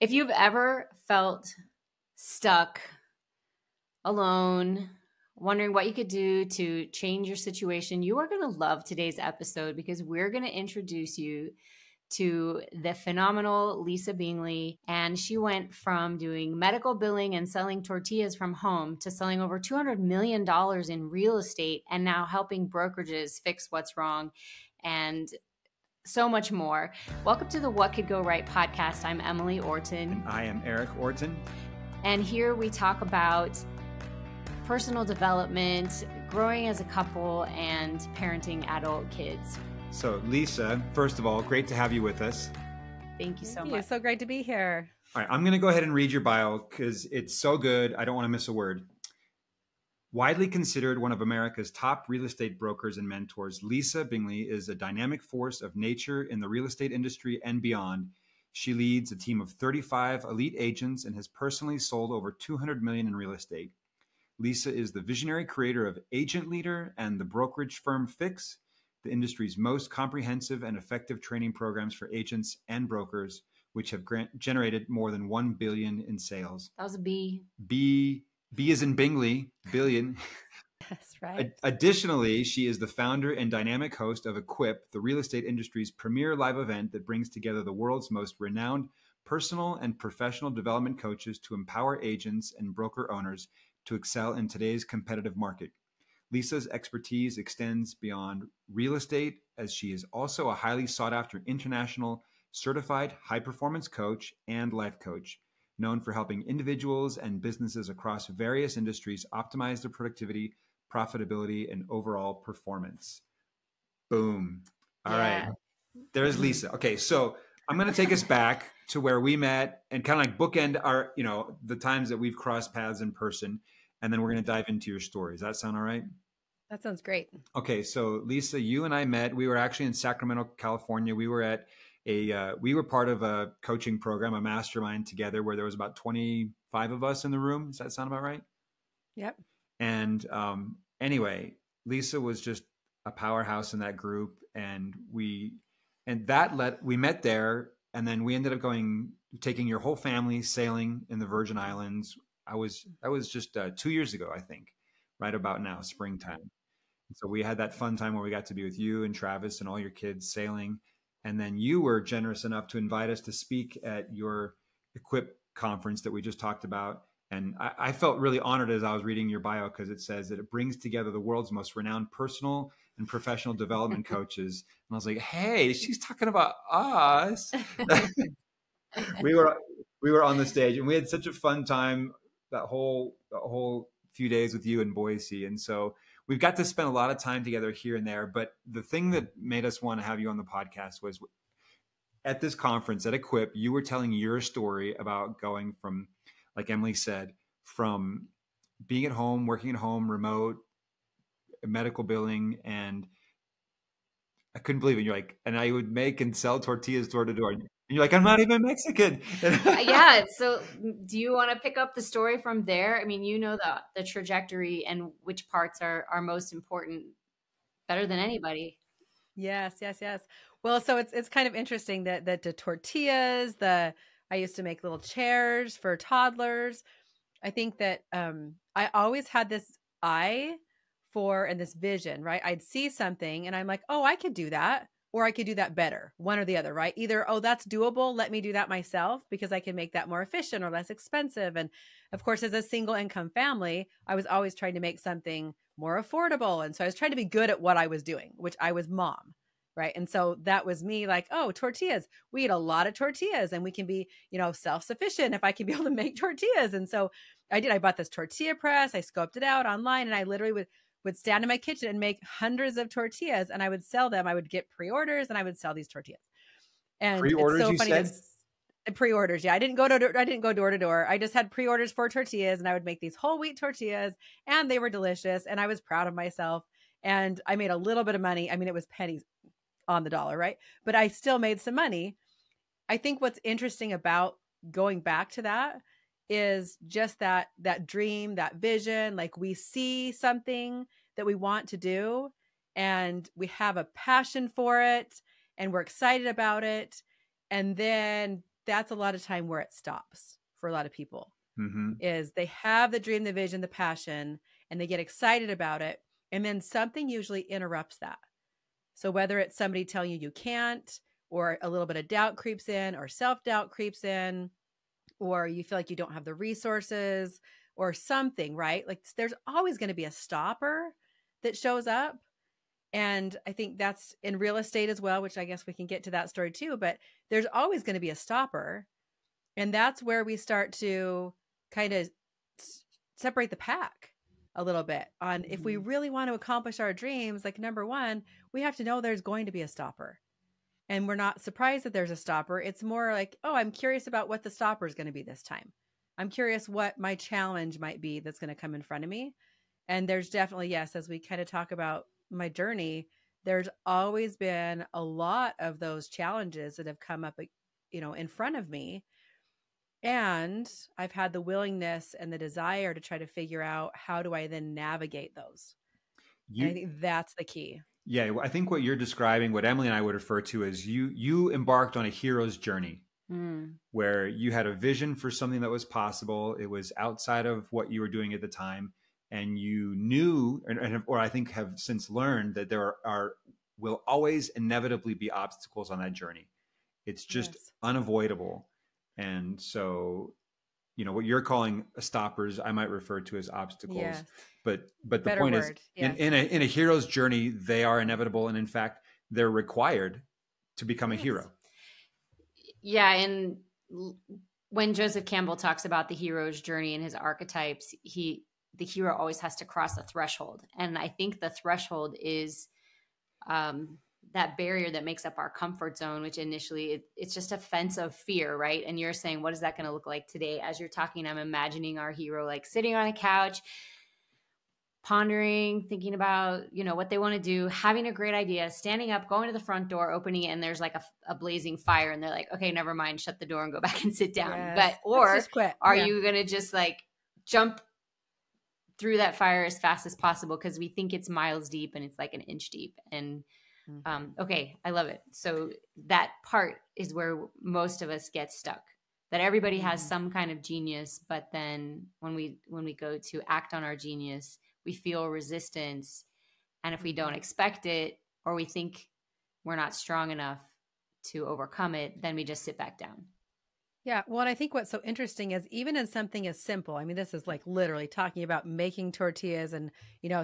If you've ever felt stuck, alone, wondering what you could do to change your situation, you are going to love today's episode because we're going to introduce you to the phenomenal Lisa Binggeli. And she went from doing medical billing and selling tortillas from home to selling over $200 million in real estate and now helping brokerages fix what's wrong and so much more. Welcome to the What Could Go Right podcast. I'm Emily Orton. And I am Eric Orton. And here we talk about personal development, growing as a couple, and parenting adult kids. So Lisa, first of all, great to have you with us. Thank you so much. It's so great to be here. All right, I'm going to go ahead and read your bio because it's so good. I don't want to miss a word. Widely considered one of America's top real estate brokers and mentors, Lisa Binggeli is a dynamic force of nature in the real estate industry and beyond. She leads a team of 35 elite agents and has personally sold over $200 million in real estate. Lisa is the visionary creator of Agent Leader and the brokerage firm Fix, the industry's most comprehensive and effective training programs for agents and brokers, which have generated more than $1 billion in sales. That was a B. B as in Binggeli, billion. That's right. Additionally, she is the founder and dynamic host of Equip, the real estate industry's premier live event that brings together the world's most renowned personal and professional development coaches to empower agents and broker owners to excel in today's competitive market. Lisa's expertise extends beyond real estate, as she is also a highly sought-after international certified high-performance coach and life coach, known for helping individuals and businesses across various industries optimize their productivity, profitability, and overall performance. Boom. All right. There's Lisa. Okay, so I'm going to take us back to where we met and kind of like bookend our, the times that we've crossed paths in person. And then we're going to dive into your story. Does that sound all right? That sounds great. Okay. So Lisa, you and I met, we were actually in Sacramento, California. We were at we were part of a coaching program, a mastermind together where there was about 25 of us in the room. Does that sound about right? Yep. And anyway, Lisa was just a powerhouse in that group. And we met there, and then we ended up taking your whole family sailing in the Virgin Islands. That was just 2 years ago, I think, right about now, springtime. So we had that fun time where we got to be with you and Travis and all your kids sailing. And then you were generous enough to invite us to speak at your Equip conference that we just talked about. And I felt really honored as I was reading your bio because it says that it brings together the world's most renowned personal and professional development coaches. And I was like, hey, she's talking about us. We were on the stage and we had such a fun time that whole few days with you in Boise. And so we've got to spend a lot of time together here and there. But the thing that made us want to have you on the podcast was at this conference at Equip, you were telling your story about going from, like Emily said, from being at home, working at home, remote, medical billing. And I couldn't believe it. You're like, and I would make and sell tortillas door to door. And you're like, I'm not even Mexican. Yeah. So do you want to pick up the story from there? I mean, you know the trajectory and which parts are most important better than anybody. Yes. Well, so it's kind of interesting that the tortillas, I used to make little chairs for toddlers. I think that I always had this eye for and this vision, right? I'd see something and I'm like, oh, I could do that. Or I could do that better, one or the other, right? Either, oh, that's doable. Let me do that myself because I can make that more efficient or less expensive. And of course, as a single income family, I was always trying to make something more affordable. And so I was trying to be good at what I was doing, which I was mom, right? And so that was me like, oh, tortillas. We eat a lot of tortillas and we can be, self-sufficient if I can be able to make tortillas. And so I did. I bought this tortilla press. I scoped it out online and I literally would stand in my kitchen and make hundreds of tortillas and I would sell them. I would get pre-orders and I would sell these tortillas. And pre-orders, it's so you funny. said? Pre-orders. Yeah. I didn't go door to door. I just had pre-orders for tortillas and I would make these whole wheat tortillas and they were delicious. And I was proud of myself and I made a little bit of money. I mean, it was pennies on the dollar, right? But I still made some money. I think what's interesting about going back to that is just that dream, that vision, like we see something that we want to do and we have a passion for it and we're excited about it. And then that's a lot of time where it stops for a lot of people. Mm-hmm. Is they have the dream, the vision, the passion, and they get excited about it. And then something usually interrupts that. So whether it's somebody telling you can't, or a little bit of doubt creeps in, or self-doubt creeps in, or you feel like you don't have the resources or something, right? Like there's always going to be a stopper that shows up. And I think that's in real estate as well, which I guess we can get to that story too, but there's always going to be a stopper. And that's where we start to kind of separate the pack a little bit on if we really want to accomplish our dreams. Like, number one, we have to know there's going to be a stopper. And we're not surprised that there's a stopper. It's more like, oh, I'm curious about what the stopper is going to be this time. I'm curious what my challenge might be that's going to come in front of me. And there's definitely, yes, as we kind of talk about my journey, there's always been a lot of those challenges that have come up, in front of me. And I've had the willingness and the desire to try to figure out how do I then navigate those. And I think that's the key. Yeah, I think what you're describing, what Emily and I would refer to as you embarked on a hero's journey, where you had a vision for something that was possible. It was outside of what you were doing at the time, and you knew, or I think have since learned that there will always inevitably be obstacles on that journey. It's just unavoidable. And so, what you're calling stoppers, I might refer to as obstacles. Yes. But the Better point word. Is, in a hero's journey, they are inevitable, and in fact, they're required to become a hero. Yeah, and when Joseph Campbell talks about the hero's journey and his archetypes, the hero always has to cross a threshold, and I think the threshold is that barrier that makes up our comfort zone, which initially it's just a fence of fear, right? And you're saying, what is that going to look like today? As you're talking, I'm imagining our hero like sitting on a couch, pondering, thinking about, what they want to do, having a great idea, standing up, going to the front door, opening it, and there's like a blazing fire, and they're like, okay, never mind, shut the door and go back and sit down. Yes. Or just quit. Are you going to just like jump through that fire as fast as possible because we think it's miles deep and it's like an inch deep? And okay, I love it. So that part is where most of us get stuck, that everybody has some kind of genius, but then when we go to act on our genius, we feel resistance. And if we don't expect it, or we think we're not strong enough to overcome it, then we just sit back down. Yeah. Well, and I think what's so interesting is even in something as simple, I mean, this is like literally talking about making tortillas and,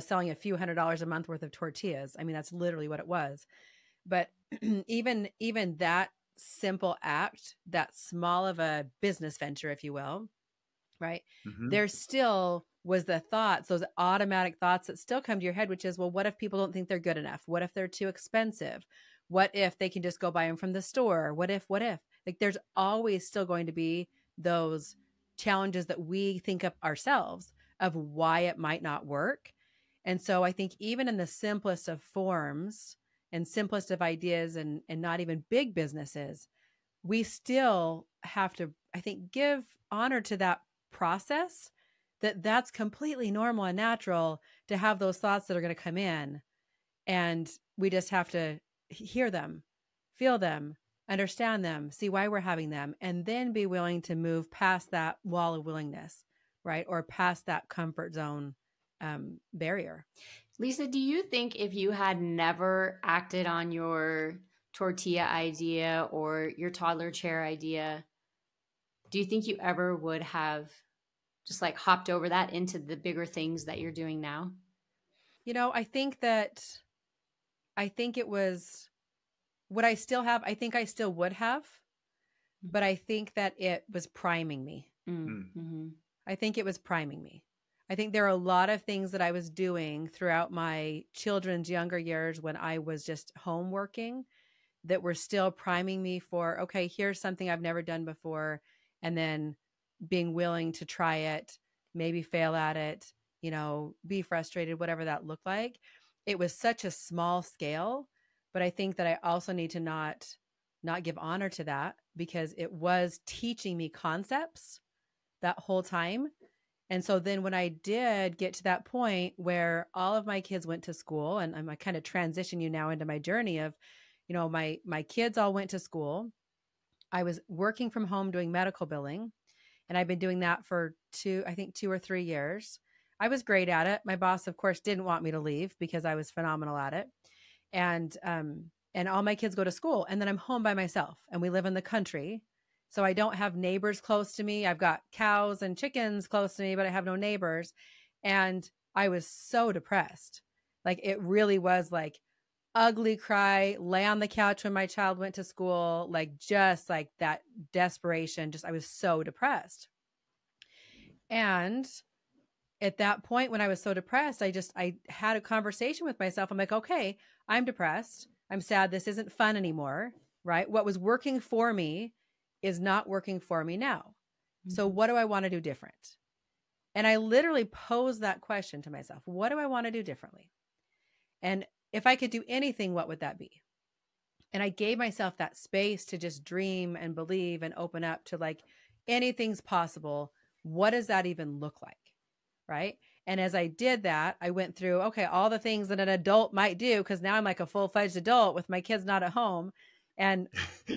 selling a few $100s a month worth of tortillas. I mean, that's literally what it was. But even that simple act, that small of a business venture, if you will, right? There still was the thoughts, those automatic thoughts that still come to your head, which is, well, what if people don't think they're good enough? What if they're too expensive? What if they can just go buy them from the store? What if? Like, there's always still going to be those challenges that we think of ourselves of why it might not work. And so I think even in the simplest of forms and simplest of ideas and not even big businesses, we still have to, I think, give honor to that process, that's completely normal and natural to have those thoughts that are going to come in. And we just have to hear them, feel them, understand them, see why we're having them, and then be willing to move past that wall of willingness, right? Or past that comfort zone barrier. Lisa, do you think if you had never acted on your tortilla idea or your toddler chair idea, do you think you ever would have just like hopped over that into the bigger things that you're doing now? I think it was what I still have. I think I still would have, but I think that it was priming me. Mm-hmm. I think it was priming me. I think there are a lot of things that I was doing throughout my children's younger years when I was just home working that were still priming me for, okay, here's something I've never done before. And then being willing to try it, maybe fail at it, be frustrated, whatever that looked like. It was such a small scale, but I think that I also need to not give honor to that because it was teaching me concepts that whole time. And so then when I did get to that point where all of my kids went to school, and I'm kind of transition you now into my journey of, my kids all went to school. I was working from home doing medical billing, and I've been doing that for 2 or 3 years. I was great at it. My boss, of course, didn't want me to leave because I was phenomenal at it. And all my kids go to school, and then I'm home by myself, and we live in the country. So I don't have neighbors close to me. I've got cows and chickens close to me, but I have no neighbors. And I was so depressed. Like, it really was like ugly cry, lay on the couch when my child went to school, like just like that desperation. Just, I was so depressed. And at that point, when I was so depressed, I had a conversation with myself. I'm like, okay, I'm depressed. I'm sad. This isn't fun anymore, right? What was working for me is not working for me now. So what do I want to do different? And I literally posed that question to myself. What do I want to do differently? And if I could do anything, what would that be? And I gave myself that space to just dream and believe and open up to like, anything's possible. What does that even look like? Right. And as I did that, I went through, okay, all the things that an adult might do, because now I'm like a full-fledged adult with my kids not at home. And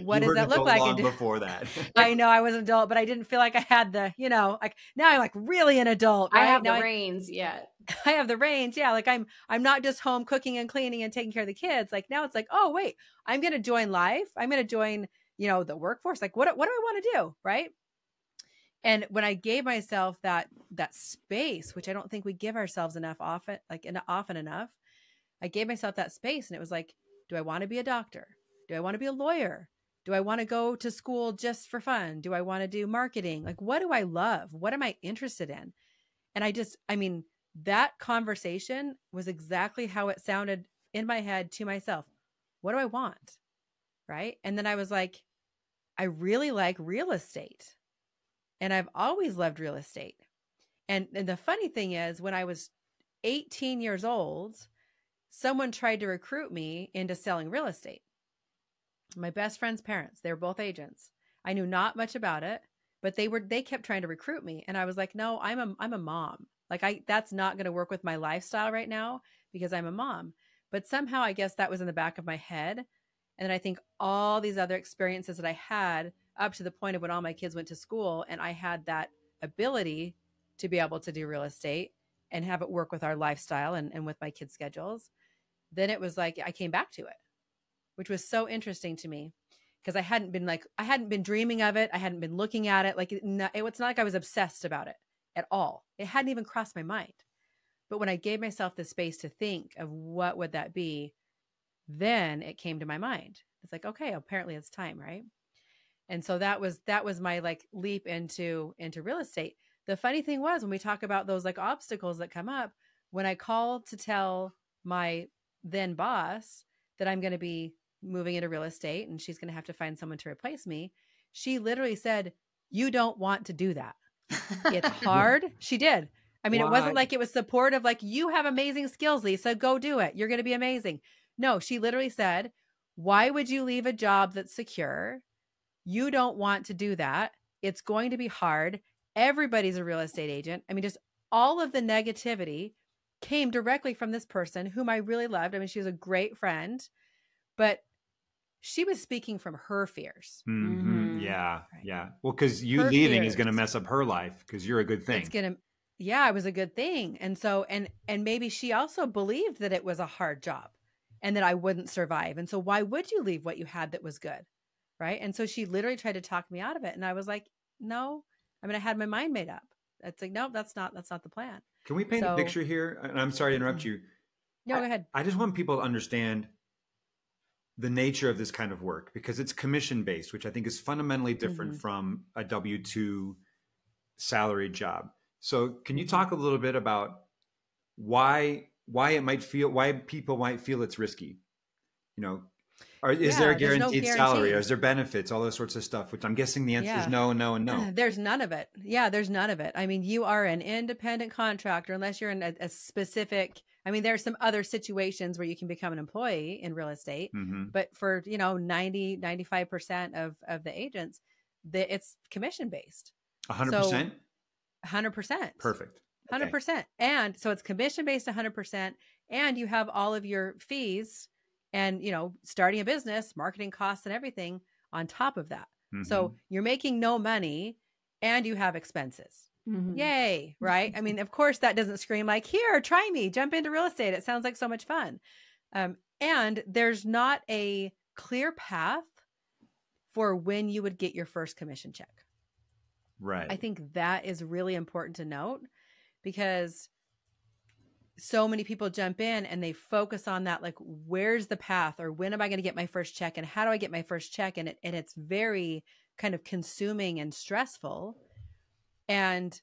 what does that look like? Long before that. I know I was an adult, but I didn't feel like I had the, like now I'm like really an adult. Right? I have now the reins. Yeah. I have the reins. Yeah. Like I'm not just home cooking and cleaning and taking care of the kids. Like now it's like, oh, wait, I'm going to join life. I'm going to join, the workforce. Like what do I want to do? Right. And when I gave myself that space, which I don't think we give ourselves often enough, I gave myself that space, and it was like, do I want to be a doctor? Do I want to be a lawyer? Do I want to go to school just for fun? Do I want to do marketing? Like, what do I love? What am I interested in? And that conversation was exactly how it sounded in my head to myself. What do I want? Right. And then I was like, I really like real estate. And I've always loved real estate. And the funny thing is, when I was 18 years old, someone tried to recruit me into selling real estate. My best friend's parents, they were both agents. I knew not much about it, but they kept trying to recruit me. And I was like, no, I'm a mom. Like that's not going to work with my lifestyle right now because I'm a mom. But somehow I guess that was in the back of my head. And then I think all these other experiences that I had up to the point of when all my kids went to school, and I had that ability to be able to do real estate and have it work with our lifestyle and with my kids' schedules. Then it was like, I came back to it, which was so interesting to me because I hadn't been dreaming of it. I hadn't been looking at it. Like it's not like I was obsessed about it at all. It hadn't even crossed my mind. But when I gave myself the space to think of what would that be, then it came to my mind. It's like, okay, apparently it's time, right? And so that was my like leap into real estate. The funny thing was, when we talk about those like obstacles that come up, when I called to tell my then boss that I'm going to be moving into real estate and she's going to have to find someone to replace me, she literally said, "You don't want to do that. It's hard." She did. I mean, Why? It wasn't like it was supportive, like, you have amazing skills, Lisa, go do it. You're going to be amazing. No, she literally said, why would you leave a job that's secure? You don't want to do that. It's going to be hard. Everybody's a real estate agent. I mean, just all of the negativity came directly from this person whom I really loved. I mean, she was a great friend, but she was speaking from her fears. Mm-hmm. Yeah. Right. Yeah. Well, because you leaving is going to mess up her life because you're a good thing. It was a good thing. And so, and maybe she also believed that it was a hard job and that I wouldn't survive. And so why would you leave what you had that was good? Right. And so she literally tried to talk me out of it. And I was like, no, I mean, I had my mind made up. It's like, no, that's not the plan. Can we paint a picture here? And I'm sorry to interrupt you. No, go ahead. I just want people to understand the nature of this kind of work, because it's commission based, which I think is fundamentally different from a W-2 salaried job. So can you talk a little bit about why people might feel it's risky? Is there a guaranteed salary, or is there benefits, all those sorts of stuff, which I'm guessing the answer is no, no, and no. There's none of it. Yeah, there's none of it. I mean, you are an independent contractor unless you're in a specific, I mean, there are some other situations where you can become an employee in real estate, but for, 90-95% of the agents, it's commission based. 100%? 100%. Perfect. 100%. And so it's commission based 100%. And you have all of your fees and, starting a business, marketing costs and everything on top of that. So you're making no money and you have expenses. Yay, right? I mean, of course, that doesn't scream like, here, try me, jump into real estate. It sounds like so much fun. And there's not a clear path for when you would get your first commission check. Right. I think that is really important to note, because so many people jump in and they focus on that, like, where's the path, or when am I going to get my first check, and how do I get my first check? And it's very kind of consuming and stressful. And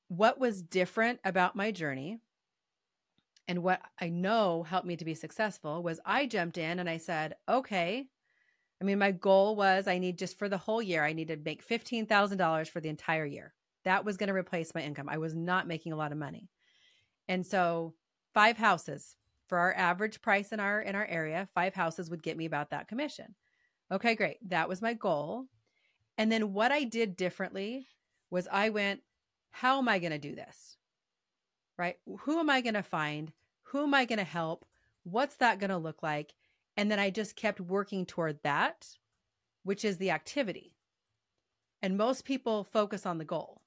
what was different about my journey, and what I know helped me to be successful, was I jumped in and I said, okay, I mean, my goal was I need, just for the whole year, I need to make $15,000 for the entire year. That was going to replace my income. I was not making a lot of money. And so 5 houses for our average price in our area, 5 houses would get me about that commission. Okay, great. That was my goal. And then what I did differently was I went, how am I going to do this? Right? Who am I going to find? Who am I going to help? What's that going to look like? And then I just kept working toward that, which is the activity. And most people focus on the goal.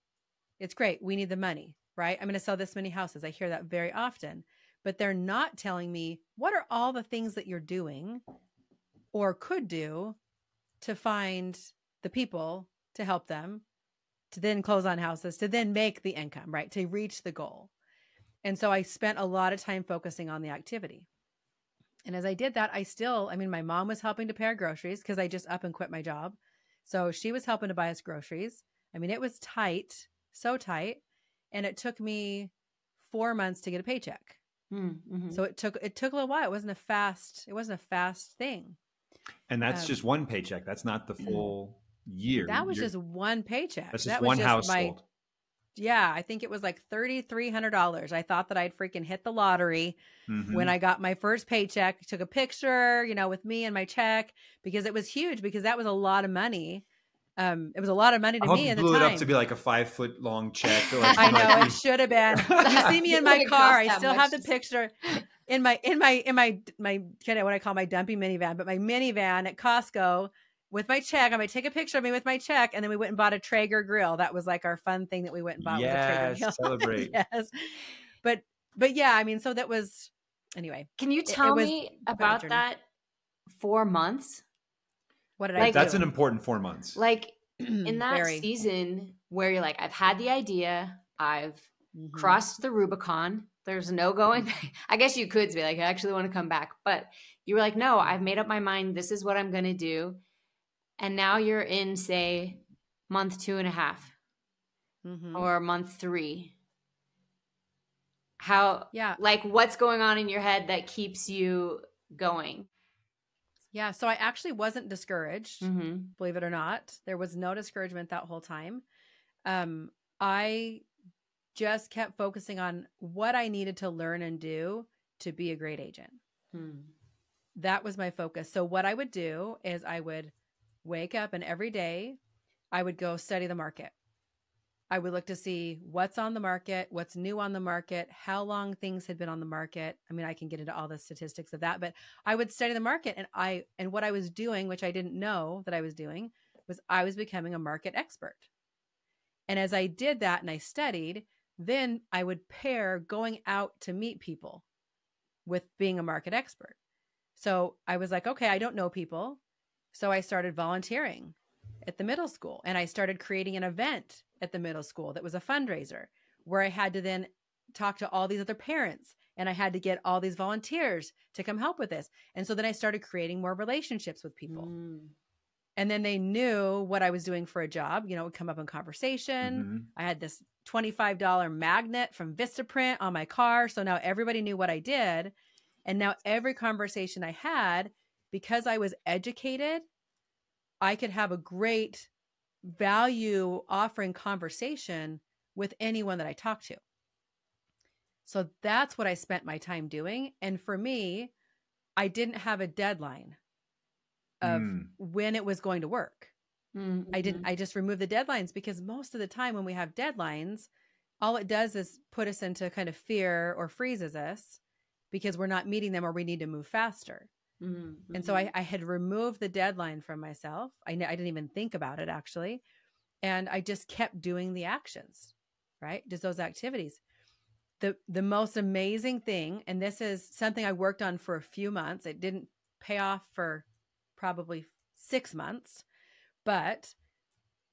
It's great. We need the money, right? I'm going to sell this many houses. I hear that very often, but they're not telling me, what are all the things that you're doing or could do to find the people to help them, to then close on houses, to then make the income, right? To reach the goal. And so I spent a lot of time focusing on the activity. And as I did that, my mom was helping to pay our groceries because I just up and quit my job. So she was helping to buy us groceries. I mean, it was tight, so tight. And it took me 4 months to get a paycheck. So it took a little while. It wasn't a fast thing. And that's just one paycheck. That's not the full year. That was just one paycheck. That's just one household. I think it was like $3,300. I thought that I'd freaking hit the lottery when I got my first paycheck. I took a picture, with me and my check, because it was huge, because that was a lot of money. It was a lot of money to me at the time. Blew it up to be like a 5-foot long check. I know, it should have been. You see me in my car. I still have the picture in my kind of what I call my dumpy minivan, but my minivan at Costco with my check. I might take a picture of me with my check, and then we went and bought a Traeger grill. That was like our fun thing that we went and bought. Yes, was a Traeger grill. Celebrate. Yes, but yeah, I mean, so that was anyway. Can you tell me about that 4 months? What did I do? That's an important 4 months. Like in that season where you're like, I've had the idea, I've crossed the Rubicon. There's no going back. I guess you could be like, I actually want to come back. But you were like, no, I've made up my mind. This is what I'm going to do. And now you're in, say, month 2.5 or month 3. What's going on in your head that keeps you going? Yeah. So I actually wasn't discouraged, believe it or not. There was no discouragement that whole time. I just kept focusing on what I needed to learn and do to be a great agent. That was my focus. So what I would do is I would wake up, and every day I would go study the market. I would look to see what's on the market, what's new on the market, how long things had been on the market. I mean, I can get into all the statistics of that, but I would study the market, and what I was doing, which I didn't know that I was doing, was I was becoming a market expert. And as I did that and I studied, then I would pair going out to meet people with being a market expert. So I was like, okay, I don't know people. So I started volunteering at the middle school, and I started creating an event at the middle school that was a fundraiser where I had to then talk to all these other parents, and I had to get all these volunteers to come help with this. And so then I started creating more relationships with people. And then they knew what I was doing for a job, it would come up in conversation. I had this $25 magnet from Vistaprint on my car. So now everybody knew what I did. And now every conversation I had, because I was educated, I could have a great value offering conversation with anyone that I talked to. So that's what I spent my time doing. And for me, I didn't have a deadline of when it was going to work. I just removed the deadlines, because most of the time when we have deadlines, all it does is put us into kind of fear or freezes us because we're not meeting them, or we need to move faster. Mm-hmm. And so I had removed the deadline from myself. I didn't even think about it actually. And I just kept doing the actions, right? Just those activities. The most amazing thing, and this is something I worked on for a few months. It didn't pay off for probably 6 months, but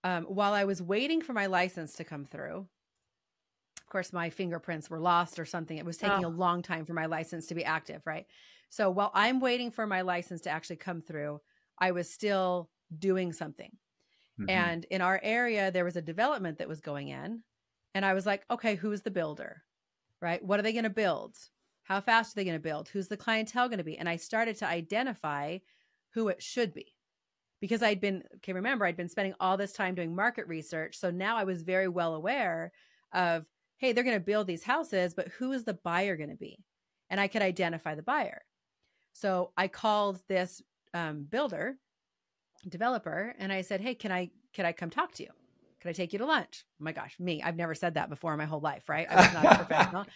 while I was waiting for my license to come through, of course, my fingerprints were lost or something. It was taking a long time for my license to be active, right? So while I'm waiting for my license to actually come through, I was still doing something. Mm-hmm. And in our area, there was a development that was going in. And I was like, okay, who's the builder, right? What are they going to build? How fast are they going to build? Who's the clientele going to be? And I started to identify who it should be. Because I'd been spending all this time doing market research. So now I was very well aware of, hey, they're going to build these houses, but who is the buyer going to be? And I could identify the buyer. So I called this developer, and I said, hey, can I come talk to you? Can I take you to lunch? Oh my gosh, me, I've never said that before in my whole life, right? I was not a professional.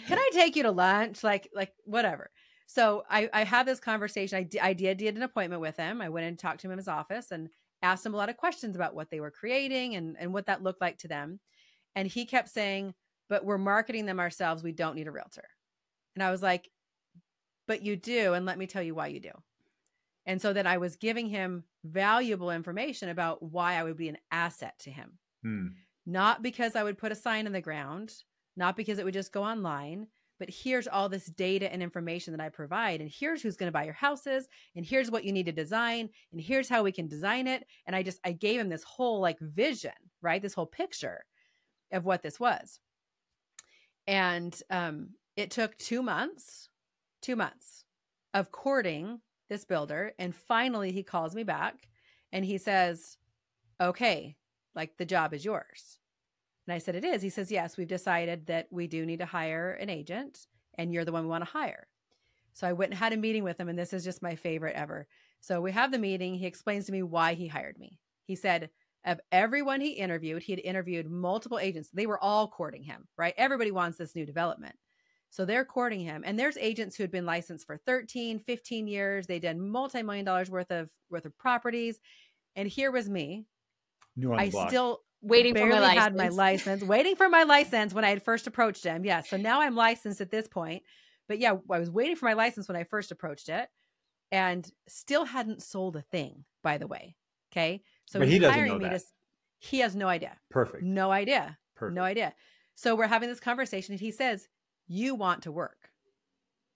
Can I take you to lunch? Like whatever. So I had this conversation. I did an appointment with him. I went and talked to him in his office and asked him a lot of questions about what they were creating and what that looked like to them. And he kept saying, but we're marketing them ourselves. We don't need a realtor. And I was like, but you do. And let me tell you why you do. And so then I was giving him valuable information about why I would be an asset to him. Not because I would put a sign in the ground, not because it would just go online, but here's all this data and information that I provide. And here's who's going to buy your houses. And here's what you need to design. And here's how we can design it. And I gave him this whole like vision, right? This whole picture of what this was. And it took 2 months of courting this builder. And finally he calls me back and he says, okay, like the job is yours. And I said, it is. He says, yes, we've decided that we do need to hire an agent and you're the one we want to hire. So I went and had a meeting with him, and this is just my favorite ever. So we have the meeting. He explains to me why he hired me. He said of everyone he had interviewed multiple agents. They were all courting him, right? Everybody wants this new development. So they're courting him. And there's agents who had been licensed for 13, 15 years. They'd done multi-million dollars worth of properties. And here was me. New on the block. Still waiting for my license. had my license, waiting for my license when I had first approached him. Yeah. So now I'm licensed at this point. But yeah, I was waiting for my license when I first approached it and still hadn't sold a thing, by the way. Okay. So but he doesn't know that. He has no idea. Perfect. No idea. Perfect. No idea. So we're having this conversation and he says, you want to work.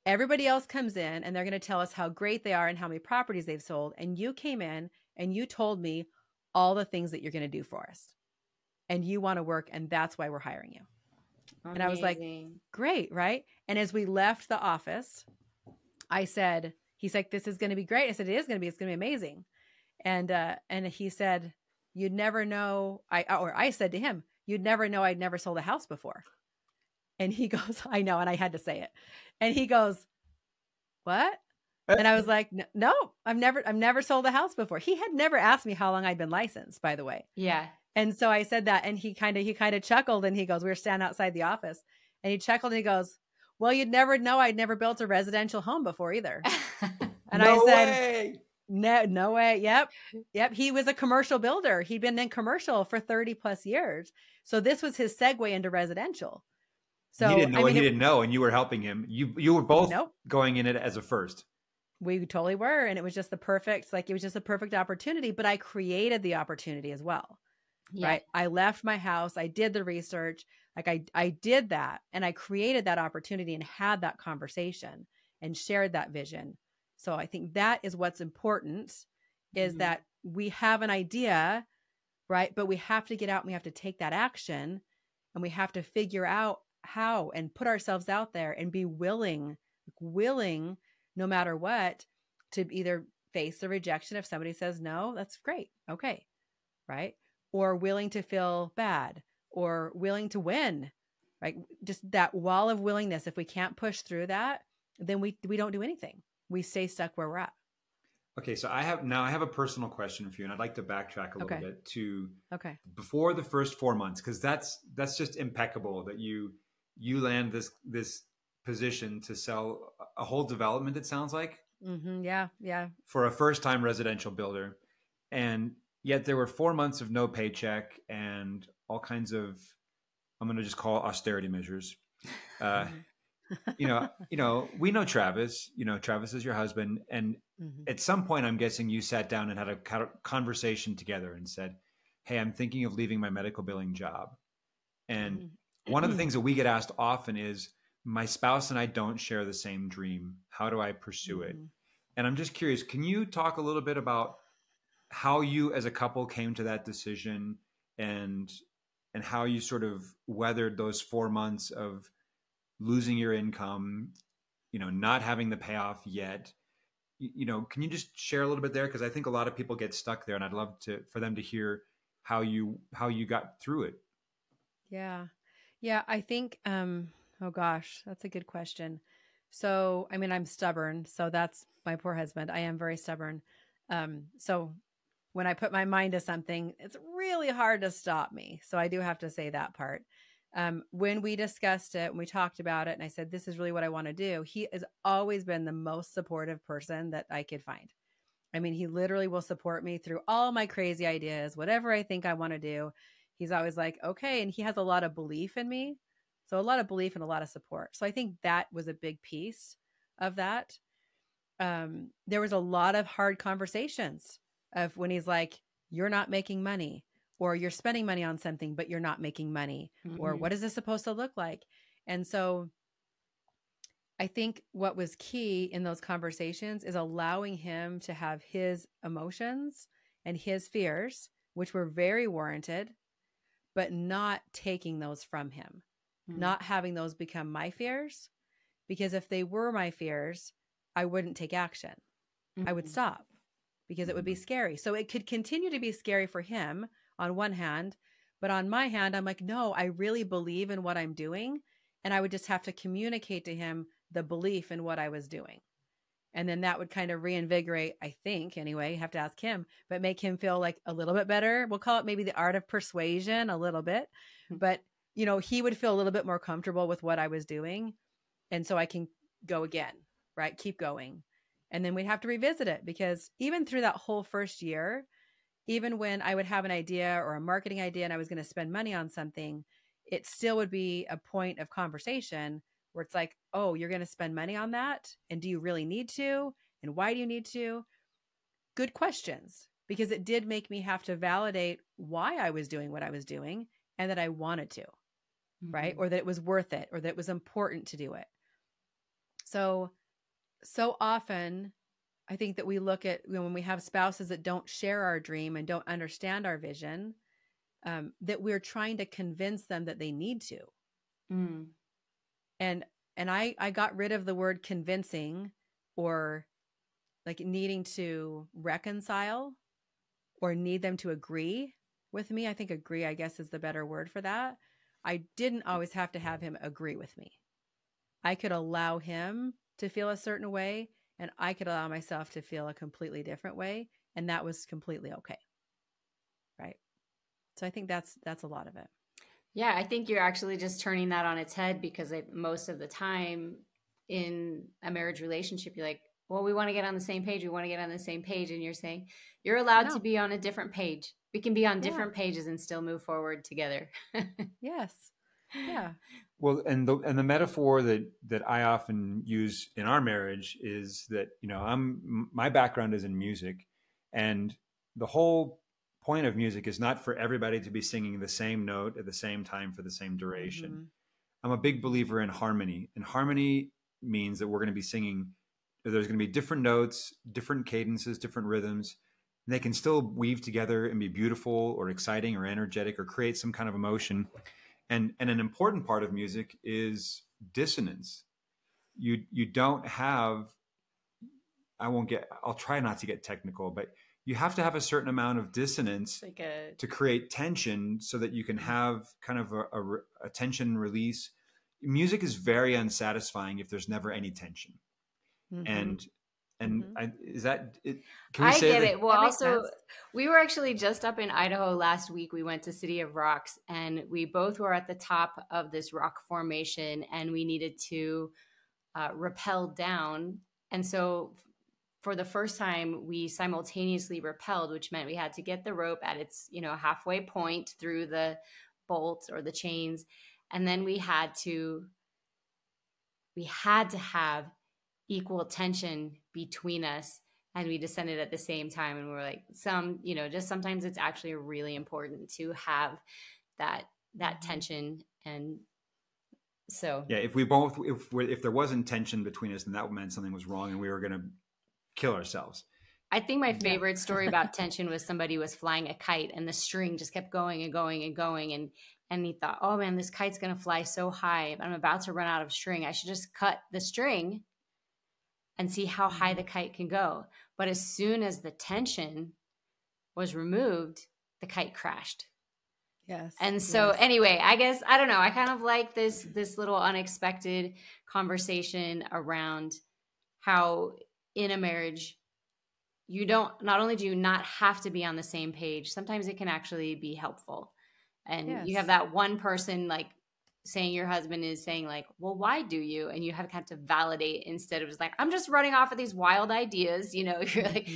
Everybody else comes in and they're going to tell us how great they are and how many properties they've sold. And you came in and you told me all the things that you're going to do for us. And you want to work, and that's why we're hiring you. Amazing. And I was like, great, right? And as we left the office, I said, he's like, this is going to be great. I said, it's going to be amazing. And he said, you'd never know. I said to him, you'd never know I'd never sold a house before. And he goes, I know. And I had to say it. And he goes, what? And I was like, no, I've never sold a house before. He had never asked me how long I'd been licensed, by the way. Yeah. And so I said that, and he kind of chuckled, and he goes, we were standing outside the office, and he chuckled and he goes, well, you'd never know I'd never built a residential home before either. And I said, no way. Yep. He was a commercial builder. He'd been in commercial for 30 plus years. So this was his segue into residential. So he didn't know he didn't know, and you were helping him. You were both going in it as a first. We totally were. And it was just the perfect opportunity, but I created the opportunity as well. Yeah. Right. I left my house. I did the research. Like I did that, and I created that opportunity and had that conversation and shared that vision. So I think that is what's important is that we have an idea, right? But we have to get out and we have to take that action, and we have to figure out how and put ourselves out there and be willing no matter what to either face the rejection. If somebody says no, that's great. Okay. Right. Or willing to feel bad or willing to win, right? Just that wall of willingness. If we can't push through that, then we don't do anything. We stay stuck where we're at. Okay. So I have a personal question for you, and I'd like to backtrack a little bit to before the first 4 months. Cause that's just impeccable that you land this position to sell a whole development. It sounds like Yeah. Yeah. for a first-time residential builder, and yet there were 4 months of no paycheck and all kinds of, I'm going to just call austerity measures. Uh, Mhm. we know Travis. Travis is your husband, and Mhm. at some point, I'm guessing you sat down and had a conversation together and said, "Hey, I'm thinking of leaving my medical billing job." And one of the Mhm. things that we get asked often is, "My spouse and I don't share the same dream. How do I pursue it?" Mhm. And I'm just curious, can you talk a little bit about how you as a couple came to that decision, and how you sort of weathered those 4 months of losing your income, not having the payoff yet. Can you just share a little bit there? Because I think a lot of people get stuck there, and I'd love for them to hear how you got through it. Yeah. Yeah. I think, oh gosh, that's a good question. So, I mean, I'm stubborn. So that's my poor husband. I am very stubborn. So when I put my mind to something, it's really hard to stop me. So I do have to say that part. When we discussed it and we talked about it, and I said, this is really what I want to do, he has always been the most supportive person that I could find. I mean, he literally will support me through all my crazy ideas, whatever I think I want to do. He's always like, okay. And he has a lot of belief in me. So a lot of belief and a lot of support. So I think that was a big piece of that. There was a lot of hard conversations of when he's like, you're not making money, or you're spending money on something, but you're not making money, or Mm-hmm. what is this supposed to look like? And so I think what was key in those conversations is allowing him to have his emotions and his fears, which were very warranted, but not taking those from him, not having those become my fears. Because if they were my fears, I wouldn't take action. I would Mm-hmm. stop because it would be Mhm. scary. So it could continue to be scary for him on one hand, but on my hand, I'm like, no, I really believe in what I'm doing. And I would just have to communicate to him the belief in what I was doing. And then that would kind of reinvigorate, I think, anyway, have to ask him, but make him feel like a little bit better. We'll call it maybe the art of persuasion a little bit. But, he would feel a little bit more comfortable with what I was doing. And so I can go again, right? Keep going. And then we'd have to revisit it, because even through that whole first year, even when I would have an idea or a marketing idea and I was going to spend money on something, it still would be a point of conversation where it's like, oh, you're going to spend money on that? And do you really need to? And why do you need to? Good questions, because it did make me have to validate why I was doing what I was doing and that I wanted to, right? Mm-hmm. Or that it was worth it, or that it was important to do it. So often I think that we look at, when we have spouses that don't share our dream and don't understand our vision, that we're trying to convince them that they need to. Mm. And I got rid of the word convincing, or like needing to reconcile or need them to agree with me. I think agree, I guess, is the better word for that. I didn't always have to have him agree with me. I could allow him to feel a certain way, and I could allow myself to feel a completely different way, and that was completely okay. Right? So I think that's a lot of it. Yeah, I think you're actually just turning that on its head, because most of the time in a marriage relationship, you're like, well, we want to get on the same page. We want to get on the same page. And you're saying you're allowed to No. be on a different page. We can be on Yeah. different pages and still move forward together. Yes. Yeah. Well, and the metaphor that I often use in our marriage is that, my background is in music, and the whole point of music is not for everybody to be singing the same note at the same time for the same duration. Mm-hmm. I'm a big believer in harmony, and harmony means that we're going to be singing. There's going to be different notes, different cadences, different rhythms. And they can still weave together and be beautiful or exciting or energetic or create some kind of emotion. And an important part of music is dissonance. You don't have, I'll try not to get technical, but you have to have a certain amount of dissonance Like a to create tension so that you can have kind of a tension release. Music is very unsatisfying if there's never any tension. Mm-hmm. And Mm-hmm. is that it? Can we I say get that? it. Well, That makes also, sense. we were actually just up in Idaho last week. We went to City of Rocks, and we both were at the top of this rock formation, and we needed to rappel down. And so for the first time, we simultaneously rappelled, which meant we had to get the rope at its, halfway point through the bolts or the chains. And then we had to have equal tension between us, and we descended at the same time. And we were like, just sometimes it's actually really important to have that tension. And so, yeah, if there wasn't tension between us, then that meant something was wrong and we were going to kill ourselves. I think my favorite story about tension was somebody was flying a kite and the string just kept going and going and going. And he thought, oh man, this kite's going to fly so high. I'm about to run out of string. I should just cut the string and see how high the kite can go. But as soon as the tension was removed, the kite crashed. Yes. And so anyway, I guess, I don't know. I kind of like this little unexpected conversation around how in a marriage, not only do you not have to be on the same page, sometimes it can actually be helpful. And you have that one person like saying, your husband is saying like, well, why do you? And you have to validate instead of just like, I'm just running off of these wild ideas. You're like,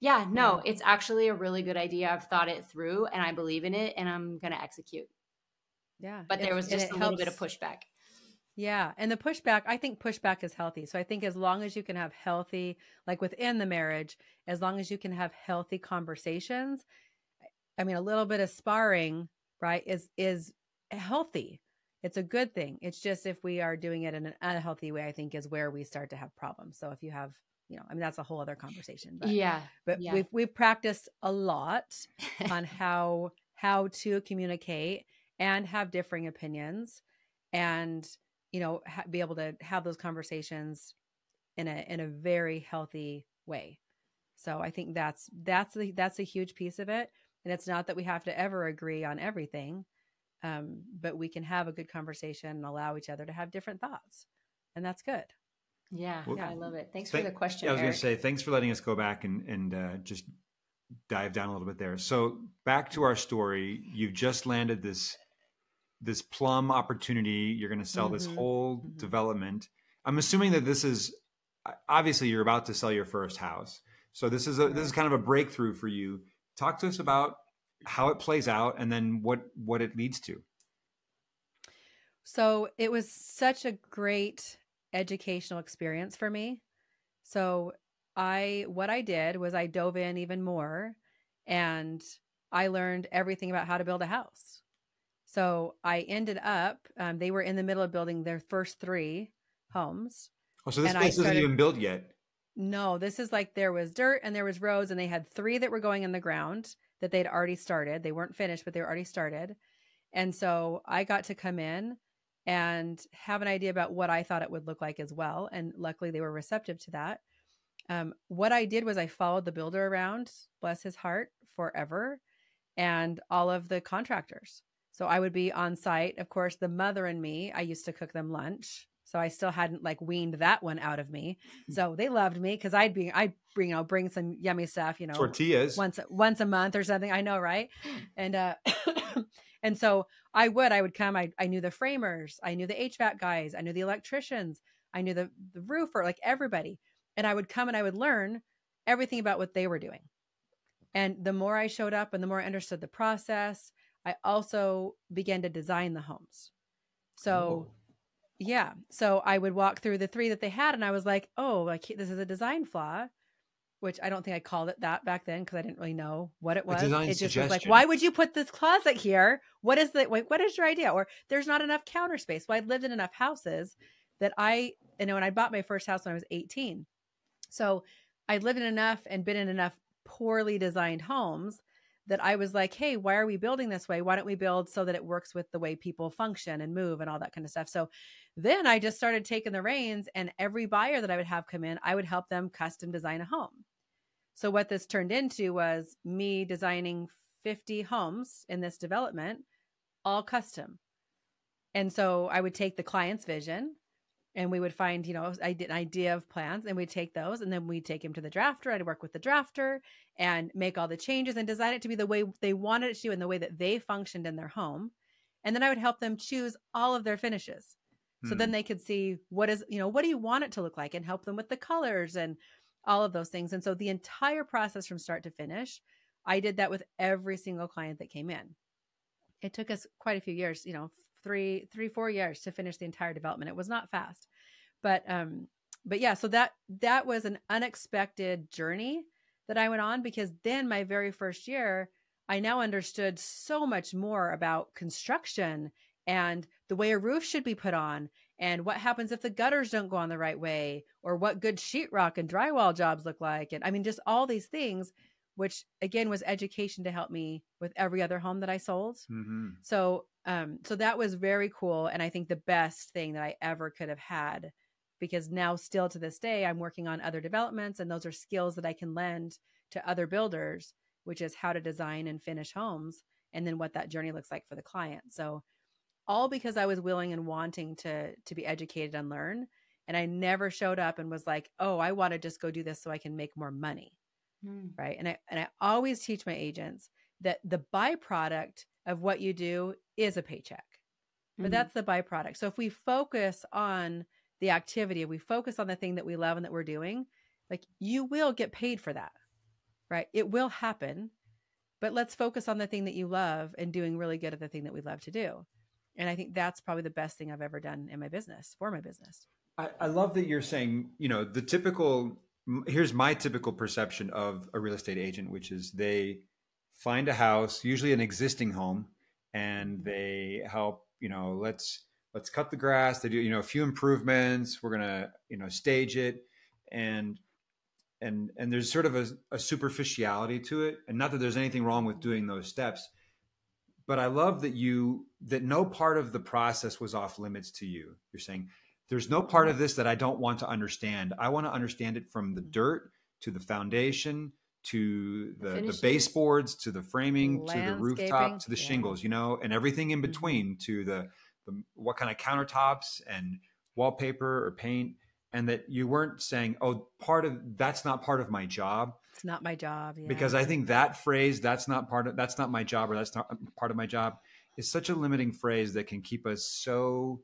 yeah, no, it's actually a really good idea. I've thought it through and I believe in it and I'm going to execute. Yeah. But there was just a little bit of pushback. Yeah. And the pushback, I think pushback is healthy. So I think as long as you can have healthy, like within the marriage, as long as you can have healthy conversations, I mean, a little bit of sparring, right, is healthy. It's a good thing. It's just if we are doing it in an unhealthy way, I think is where we start to have problems. So if you have, I mean, that's a whole other conversation. But we've practiced a lot on how to communicate and have differing opinions, and be able to have those conversations in a very healthy way. So I think that's a huge piece of it. And it's not that we have to ever agree on everything, but we can have a good conversation and allow each other to have different thoughts, and that's good. Yeah, I love it. Thanks for the question. I was going to say, thanks for letting us go back and just dive down a little bit there. So back to our story, you've just landed this plum opportunity. You're going to sell this whole development. I'm assuming that this is, obviously you're about to sell your first house. So this is kind of a breakthrough for you. Talk to us about how it plays out and then what it leads to. So it was such a great educational experience for me. So what I did was I dove in even more and I learned everything about how to build a house. So I ended up, they were in the middle of building their first 3 homes. Oh, so this place isn't even built yet. No, this is like there was dirt and there was roads, and they had 3 that were going in the ground that they'd already started. They weren't finished, but they were already started. And so I got to come in and have an idea about what I thought it would look like as well. And luckily they were receptive to that. What I did was I followed the builder around, bless his heart, forever, and all of the contractors. So I would be on site. Of course, the mother and me, I used to cook them lunch. So I still hadn't like weaned that one out of me. So they loved me because I'd bring some yummy stuff, Tortillas once a month or something. I know, right? And and so I would come. I knew the framers, I knew the HVAC guys, I knew the electricians, I knew the roofer, like everybody. And I would come and I would learn everything about what they were doing. And the more I showed up and the more I understood the process, I also began to design the homes. So yeah. So I would walk through the 3 that they had and I was like, oh, like this is a design flaw, which I don't think I called it that back then because I didn't really know what it was. It just was like, why would you put this closet here? What is your idea? Or there's not enough counter space. Well, I'd lived in enough houses that when I bought my first house when I was 18. So I'd lived in enough and been in enough poorly designed homes that I was like, hey, why are we building this way? Why don't we build so that it works with the way people function and move and all that kind of stuff? So then I just started taking the reins, and every buyer that I would have come in, I would help them custom design a home. So what this turned into was me designing 50 homes in this development, all custom. And so I would take the client's vision and we would find, I did an idea of plans, and we'd take those and then we'd take him to the drafter. I'd work with the drafter and make all the changes and design it to be the way they wanted it to and the way that they functioned in their home. And then I would help them choose all of their finishes. So then they could see what do you want it to look like, and help them with the colors and all of those things. And so the entire process from start to finish, I did that with every single client that came in. It took us quite a few years, 4 years to finish the entire development. It was not fast, but yeah, so that was an unexpected journey that I went on, because then my very first year, I now understood so much more about construction and the way a roof should be put on, and what happens if the gutters don't go on the right way, or what good sheetrock and drywall jobs look like. And I mean, just all these things, which again was education to help me with every other home that I sold. Mm-hmm. So that was very cool. And I think the best thing that I ever could have had, because now still to this day, I'm working on other developments, and those are skills that I can lend to other builders, which is how to design and finish homes, and then what that journey looks like for the client. So all because I was willing and wanting to be educated and learn. And I never showed up and was like, oh, I want to just go do this so I can make more money. Right. And I always teach my agents that the byproduct of what you do is a paycheck, but that's the byproduct. So if we focus on the activity, if we focus on the thing that we love and that we're doing, like, you will get paid for that, right? It will happen, but let's focus on the thing that you love and doing really good at the thing that we love to do. And I think that's probably the best thing I've ever done in my business, for my business. I love that you're saying, here's my typical perception of a real estate agent, which is they find a house, usually an existing home, and they help, let's cut the grass. They do, a few improvements. We're going to, stage it. And there's sort of a superficiality to it. And not that there's anything wrong with doing those steps, but I love that no part of the process was off limits to you. You're saying, there's no part of this that I don't want to understand. I want to understand it from the dirt to the foundation, to the baseboards, to the framing, to the rooftop, to the shingles, and everything in between, to the what kind of countertops and wallpaper or paint. And that you weren't saying, oh, that's not part of my job. It's not my job. Yeah. Because I think that phrase, that's not my job, or that's not part of my job, is such a limiting phrase that can keep us so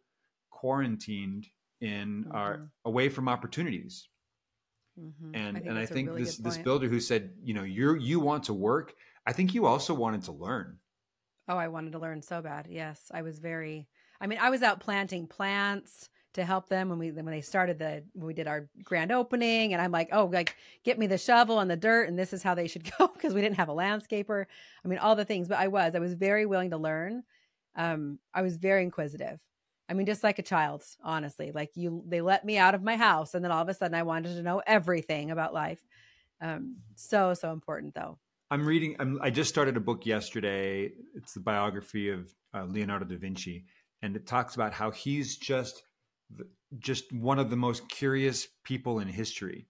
quarantined in away from opportunities. And I think this builder who said, you want to work, I think you also wanted to learn. Oh, I wanted to learn so bad. Yes. I was out planting plants to help them when we did our grand opening, and I'm like, oh, like, get me the shovel and the dirt, and this is how they should go, because we didn't have a landscaper. I mean, all the things, but I was very willing to learn. I was very inquisitive. I mean, just like a child, honestly. Like, they let me out of my house, and then all of a sudden I wanted to know everything about life. So important, though. I just started a book yesterday. It's the biography of Leonardo da Vinci, and it talks about how he's just one of the most curious people in history,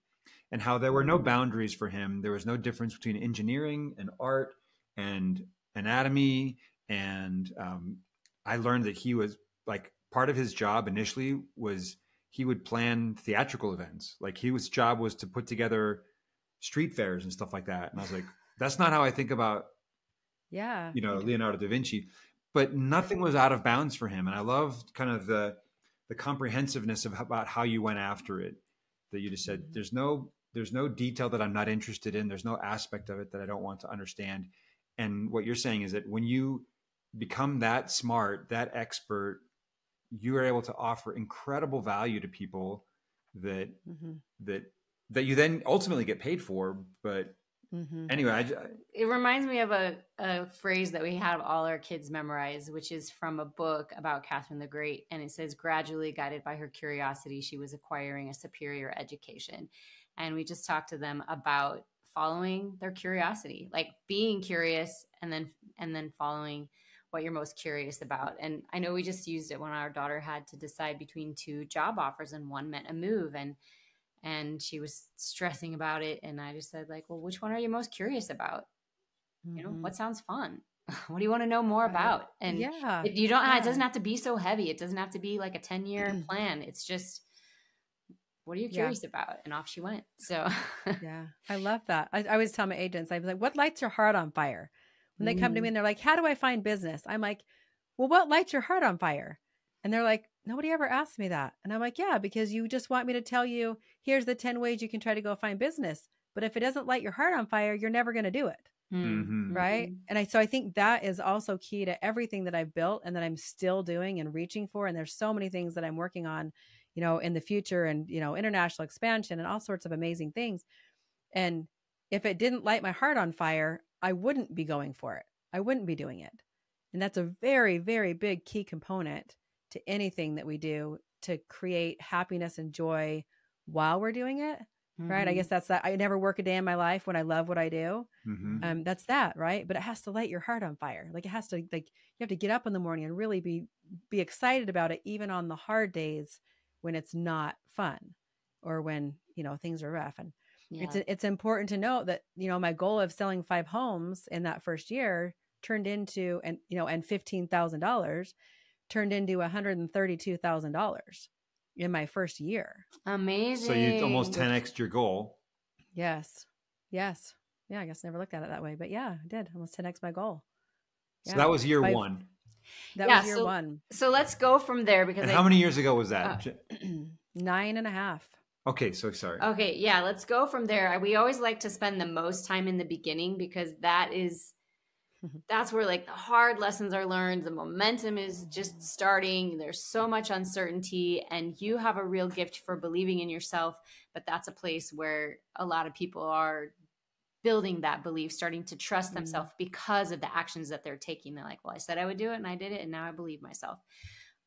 and how there were no boundaries for him. There was no difference between engineering and art and anatomy. And I learned that he was, like, part of his job initially was he would plan theatrical events. Like, his job was to put together street fairs and stuff like that. And I was like, that's not how I think about, Leonardo da Vinci. But nothing was out of bounds for him. And I loved kind of the comprehensiveness about how you went after it, that you just said, there's no detail that I'm not interested in. There's no aspect of it that I don't want to understand. And what you're saying is that when you become that smart, that expert, you are able to offer incredible value to people that you then ultimately get paid for. But anyway, it reminds me of a phrase that we have all our kids memorize, which is from a book about Catherine the Great. And it says, gradually guided by her curiosity, she was acquiring a superior education. And we just talked to them about following their curiosity, like being curious and then following what you're most curious about. And I know we just used it when our daughter had to decide between two job offers, and one meant a move, and she was stressing about it. And I just said, like, well, which one are you most curious about? What sounds fun? What do you want to know more about? And it doesn't have to be so heavy. It doesn't have to be like a 10-year plan. It's just, what are you curious about? And off she went. So yeah, I love that. I always tell my agents, I'm like, what lights your heart on fire? When they come to me and they're like, how do I find business? I'm like, well, what lights your heart on fire? And they're like, nobody ever asked me that. And I'm like, yeah, because you just want me to tell you, here's the 10 ways you can try to go find business. But if it doesn't light your heart on fire, you're never going to do it. Mm-hmm. Right. And so I think that is also key to everything that I've built and that I'm still doing and reaching for. And there's so many things that I'm working on, in the future and, international expansion and all sorts of amazing things. And if it didn't light my heart on fire, I wouldn't be going for it. I wouldn't be doing it. And that's a very, very big key component to anything that we do to create happiness and joy while we're doing it. Right. I guess that's that. I never work a day in my life when I love what I do. That's that. Right. But it has to light your heart on fire. Like it has to, you have to get up in the morning and really be excited about it, even on the hard days when it's not fun or when, things are rough. And it's important to note that, my goal of selling 5 homes in that first year turned into, and $15,000 turned into $132,000 in my first year. Amazing. So you almost 10x'd your goal. Yes. Yeah, I guess I never looked at it that way, but yeah, I did almost 10x my goal. So that was year 1. That was year 1. So let's go from there because how many years ago was that? 9.5. Okay, so sorry. Okay, yeah, let's go from there. We always like to spend the most time in the beginning because that's where like the hard lessons are learned. The momentum is just starting. There's so much uncertainty and you have a real gift for believing in yourself. But that's a place where a lot of people are building that belief, starting to trust themselves because of the actions that they're taking. They're like, well, I said I would do it and I did it. And now I believe myself.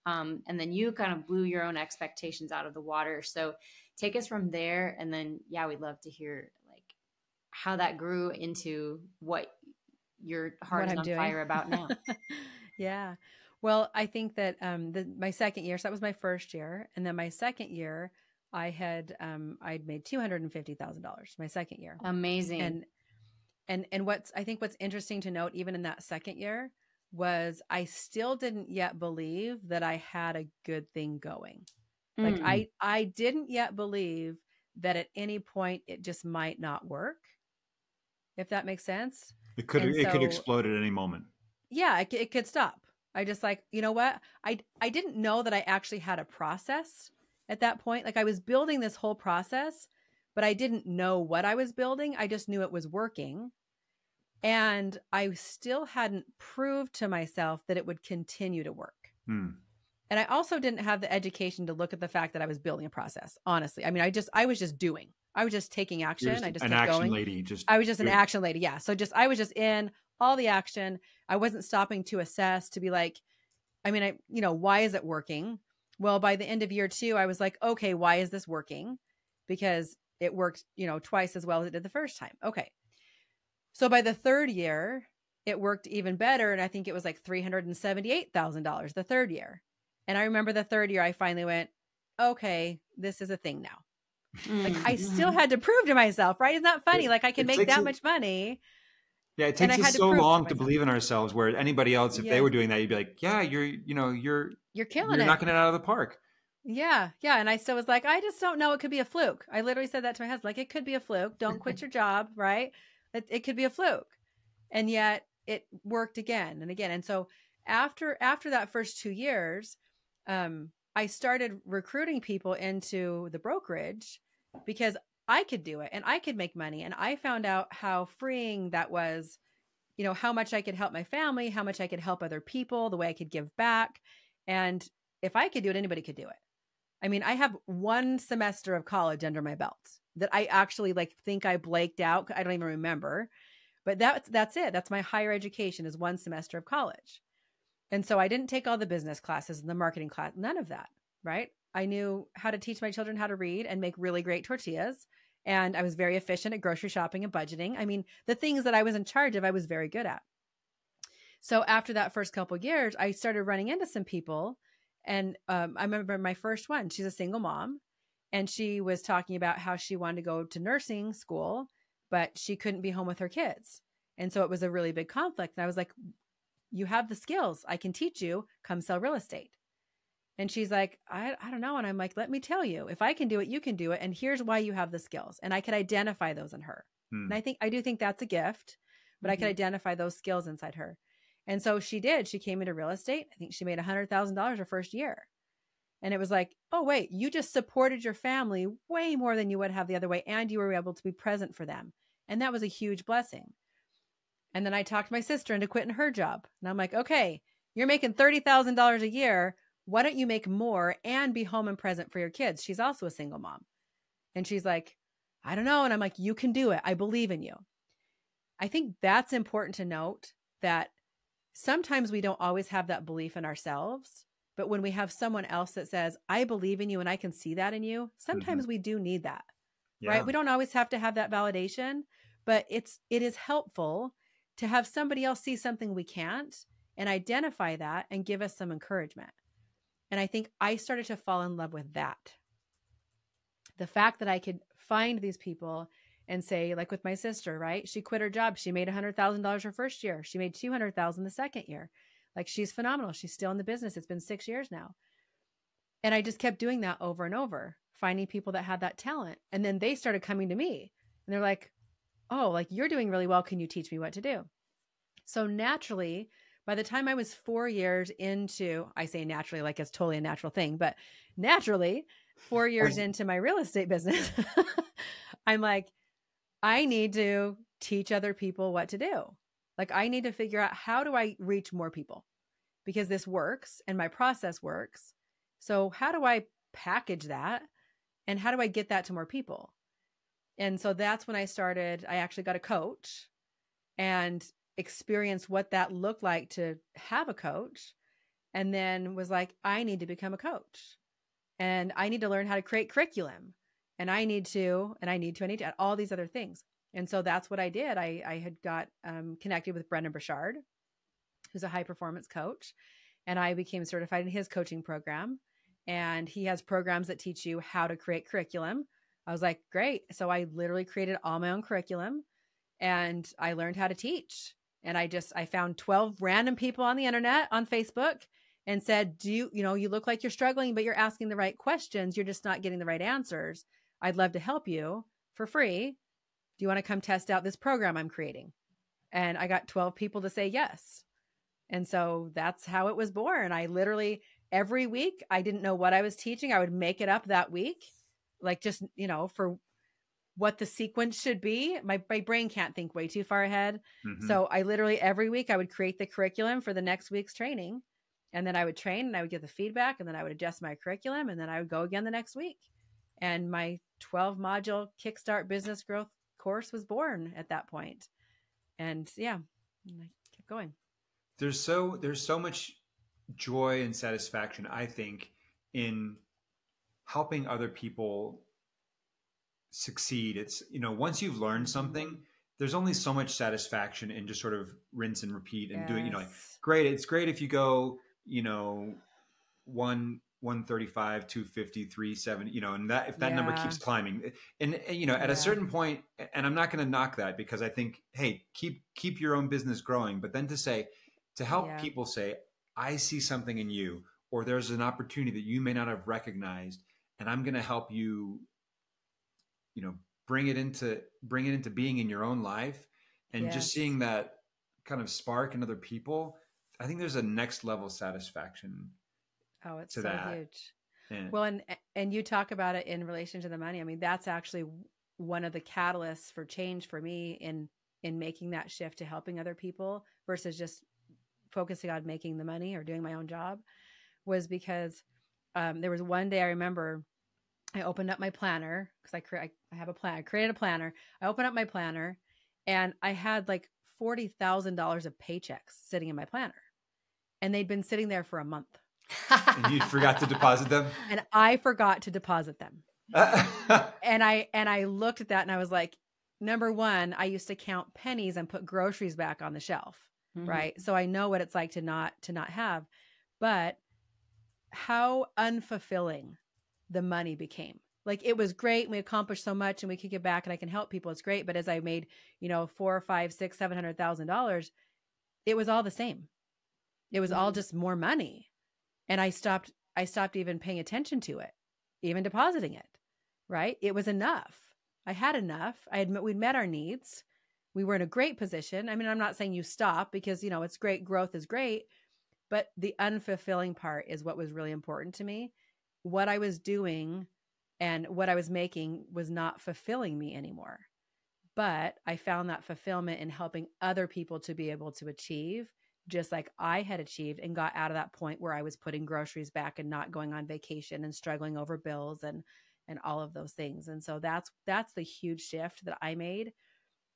And then you kind of blew your own expectations out of the water. So take us from there. And then, we'd love to hear like how that grew into what your heart is on fire about now. Yeah. Well, I think that my second year, so that was my first year. And then my second year, I'd made $250,000 my second year. Amazing. And what's interesting to note, even in that second year, was I still didn't yet believe that I had a good thing going. Like I didn't yet believe that at any point it just might not work. If that makes sense. It could explode at any moment. Yeah, it could stop. I just like, you know what? I didn't know that I actually had a process at that point. Like I was building this whole process, but I didn't know what I was building. I just knew it was working. And I still hadn't proved to myself that it would continue to work. And I also didn't have the education to look at the fact that I was building a process. Honestly, I mean, I was just doing. I was just taking action. I just kept going. I was just an action lady. Yeah. So I was just in all the action. I wasn't stopping to assess, to be like, why is it working? Well, by the end of year 2, I was like, okay, why is this working? Because it worked, twice as well as it did the first time. Okay. So by the third year, it worked even better. And I think it was like $378,000 the third year. And I remember the third year, I finally went, okay, this is a thing now. Like I still had to prove to myself, right? Isn't that funny? Like I can make that much money. Yeah, it takes us so long to believe in ourselves. Where anybody else, if they were doing that, you'd be like, "Yeah, you're killing it. You're knocking it out of the park." Yeah. And I still was like, I just don't know. It could be a fluke. I literally said that to my husband, like it could be a fluke. Don't quit your job, right? It could be a fluke, and yet it worked again and again. And so after that first 2 years, I started recruiting people into the brokerage because I could do it and I could make money. And I found out how freeing that was, how much I could help my family, how much I could help other people, the way I could give back. And if I could do it, anybody could do it. I mean, I have 1 semester of college under my belt that I actually think I blaked out. I don't even remember, but that's it. That's my higher education is 1 semester of college. And so I didn't take all the business classes and the marketing class, none of that, right? I knew how to teach my children how to read and make really great tortillas. And I was very efficient at grocery shopping and budgeting. I mean, the things that I was in charge of, I was very good at. So after that first couple of years, I started running into some people. And I remember my first one, she's a single mom. And she was talking about how she wanted to go to nursing school, but she couldn't be home with her kids. And so it was a really big conflict. And I was like, you have the skills. I can teach you. Come sell real estate. And she's like, I don't know. And I'm like, let me tell you, if I can do it, you can do it. And here's why you have the skills. And I could identify those in her. And I do think that's a gift, but I could identify those skills inside her. And so she did. She came into real estate. I think she made $100,000 her first year. And it was like, oh, wait, you just supported your family way more than you would have the other way. And you were able to be present for them. And that was a huge blessing. And then I talked my sister into quitting her job. And I'm like, okay, you're making $30,000 a year. Why don't you make more and be home and present for your kids? She's also a single mom. And she's like, I don't know. And I'm like, you can do it. I believe in you. I think that's important to note, that sometimes we don't always have that belief in ourselves. But when we have someone else that says, I believe in you and I can see that in you, sometimes we do need that, right? We don't always have to have that validation, but it is helpful to have somebody else see something we can't and identify that and give us some encouragement. And I think I started to fall in love with that. The fact that I could find these people and say, like with my sister, right? She quit her job. She made $100,000 her first year. She made $200,000 the second year. Like, she's phenomenal. She's still in the business. It's been 6 years now. And I just kept doing that over and over, finding people that had that talent. And then they started coming to me and they're like, oh, like, you're doing really well. Can you teach me what to do? So naturally, by the time I was 4 years into, I say naturally, like it's totally a natural thing, but naturally 4 years into my real estate business, I'm like, I need to teach other people what to do. Like, I need to figure out, how do I reach more people? Because this works and my process works. So how do I package that? And how do I get that to more people? And so that's when I actually got a coach and experienced what that looked like to have a coach. And then was like, I need to become a coach and I need to learn how to create curriculum. And I need to all these other things. And so that's what I did. I had got connected with Brendan Burchard, who's a high performance coach. And I became certified in his coaching program. And he has programs that teach you how to create curriculum. I was like, great. So I literally created all my own curriculum and I learned how to teach. And I found 12 random people on the internet, on Facebook, and said, you look like you're struggling, but you're asking the right questions. You're just not getting the right answers. I'd love to help you for free. Do you want to come test out this program I'm creating? And I got 12 people to say yes. And so that's how it was born. I literally, every week, I didn't know what I was teaching. I would make it up that week, like just, for what the sequence should be. My brain can't think way too far ahead. Mm-hmm. So I literally, every week, I would create the curriculum for the next week's training. And then I would train and I would get the feedback and then I would adjust my curriculum and then I would go again the next week. And my 12 module Kickstart Business Growth course was born at that point. And yeah, I kept going. There's so much joy and satisfaction, I think, in helping other people succeed. It's, once you've learned something, there's only so much satisfaction in just sort of rinse and repeat and doing, like, great. It's great if you go, 135, 250, 370, and that, if that number keeps climbing and at a certain point, and I'm not going to knock that because I think, hey, keep your own business growing, but then to help people say, I see something in you, or there's an opportunity that you may not have recognized, and I'm going to help you, bring it into being in your own life, and just seeing that kind of spark in other people. I think there's a next level satisfaction. Oh, it's so huge. Yeah. Well, and you talk about it in relation to the money. I mean, that's actually one of the catalysts for change for me in making that shift to helping other people versus just focusing on making the money or doing my own job, was because there was one day I remember I opened up my planner because I have a plan. I created a planner. I opened up my planner and I had like $40,000 of paychecks sitting in my planner, and they'd been sitting there for a month. And you forgot to deposit them? And I forgot to deposit them. And I looked at that and I was like, number one, I used to count pennies and put groceries back on the shelf. Mm-hmm. Right. So I know what it's like to not have, but how unfulfilling the money became. Like, it was great. We accomplished so much and we could give back and I can help people. It's great. But as I made, $400,000, $500,000, $700,000, it was all the same. It was all just more money. And I stopped even paying attention to it, even depositing it. Right. It was enough. I had enough. We'd met our needs. we were in a great position. I mean, I'm not saying you stop because, it's great. Growth is great. But the unfulfilling part is what was really important to me. What I was doing and what I was making was not fulfilling me anymore. But I found that fulfillment in helping other people to be able to achieve just like I had achieved, and got out of that point where I was putting groceries back and not going on vacation and struggling over bills and all of those things. And so that's the huge shift that I made,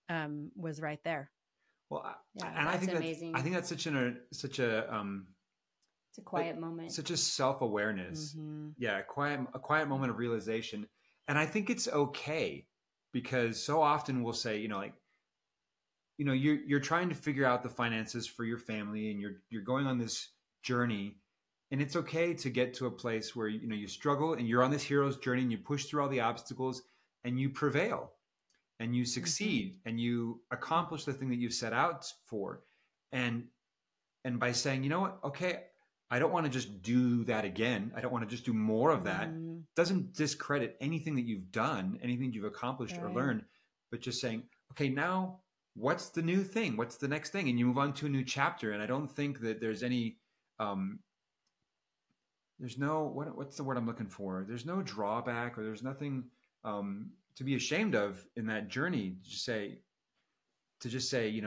was right there. Well, yeah, and that's amazing. I think that's such a it's a quiet moment, such a self-awareness. Mm-hmm. Yeah, a quiet moment of realization. And I think it's okay, because so often we'll say, you're trying to figure out the finances for your family, and you're going on this journey, and it's okay to get to a place where you struggle, and you're on this hero's journey, and you push through all the obstacles, and you prevail, and you succeed, mm-hmm. and you accomplish the thing that you set out for, and by saying, you know what, okay, I don't want to just do that again. I don't want to just do more of that. Mm-hmm. Doesn't discredit anything that you've done, anything you've accomplished or learned, but just saying, okay, now what's the new thing? What's the next thing? And you move on to a new chapter. And I don't think that there's any, there's no, what's the word I'm looking for? There's no drawback, or there's nothing to be ashamed of in that journey. To just say,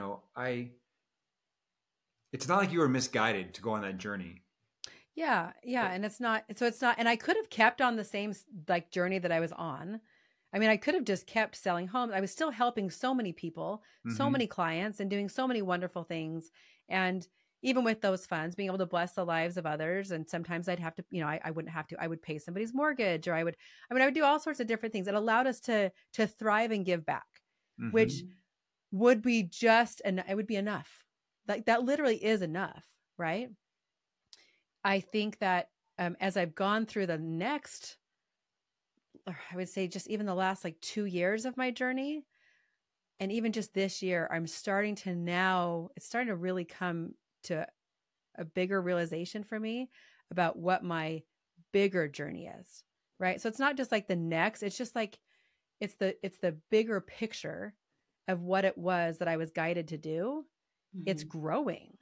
it's not like you were misguided to go on that journey. Yeah. And it's not, and I could have kept on the same journey that I was on. I mean, I could have just kept selling homes. I was still helping so many people, mm-hmm. so many clients, and doing so many wonderful things. And even with those funds, being able to bless the lives of others. And sometimes I'd have to, I wouldn't have to, I would pay somebody's mortgage, or I would do all sorts of different things. It allowed us to thrive and give back, mm-hmm. which would be it would be enough. That literally is enough, right? I think that as I've gone through the next, I would say just even the last 2 years of my journey, and even just this year, it's starting to really come to a bigger realization for me about what my bigger journey is, right? So it's not just the next, it's just it's the bigger picture of what it was that I was guided to do. Mm-hmm. It's growing.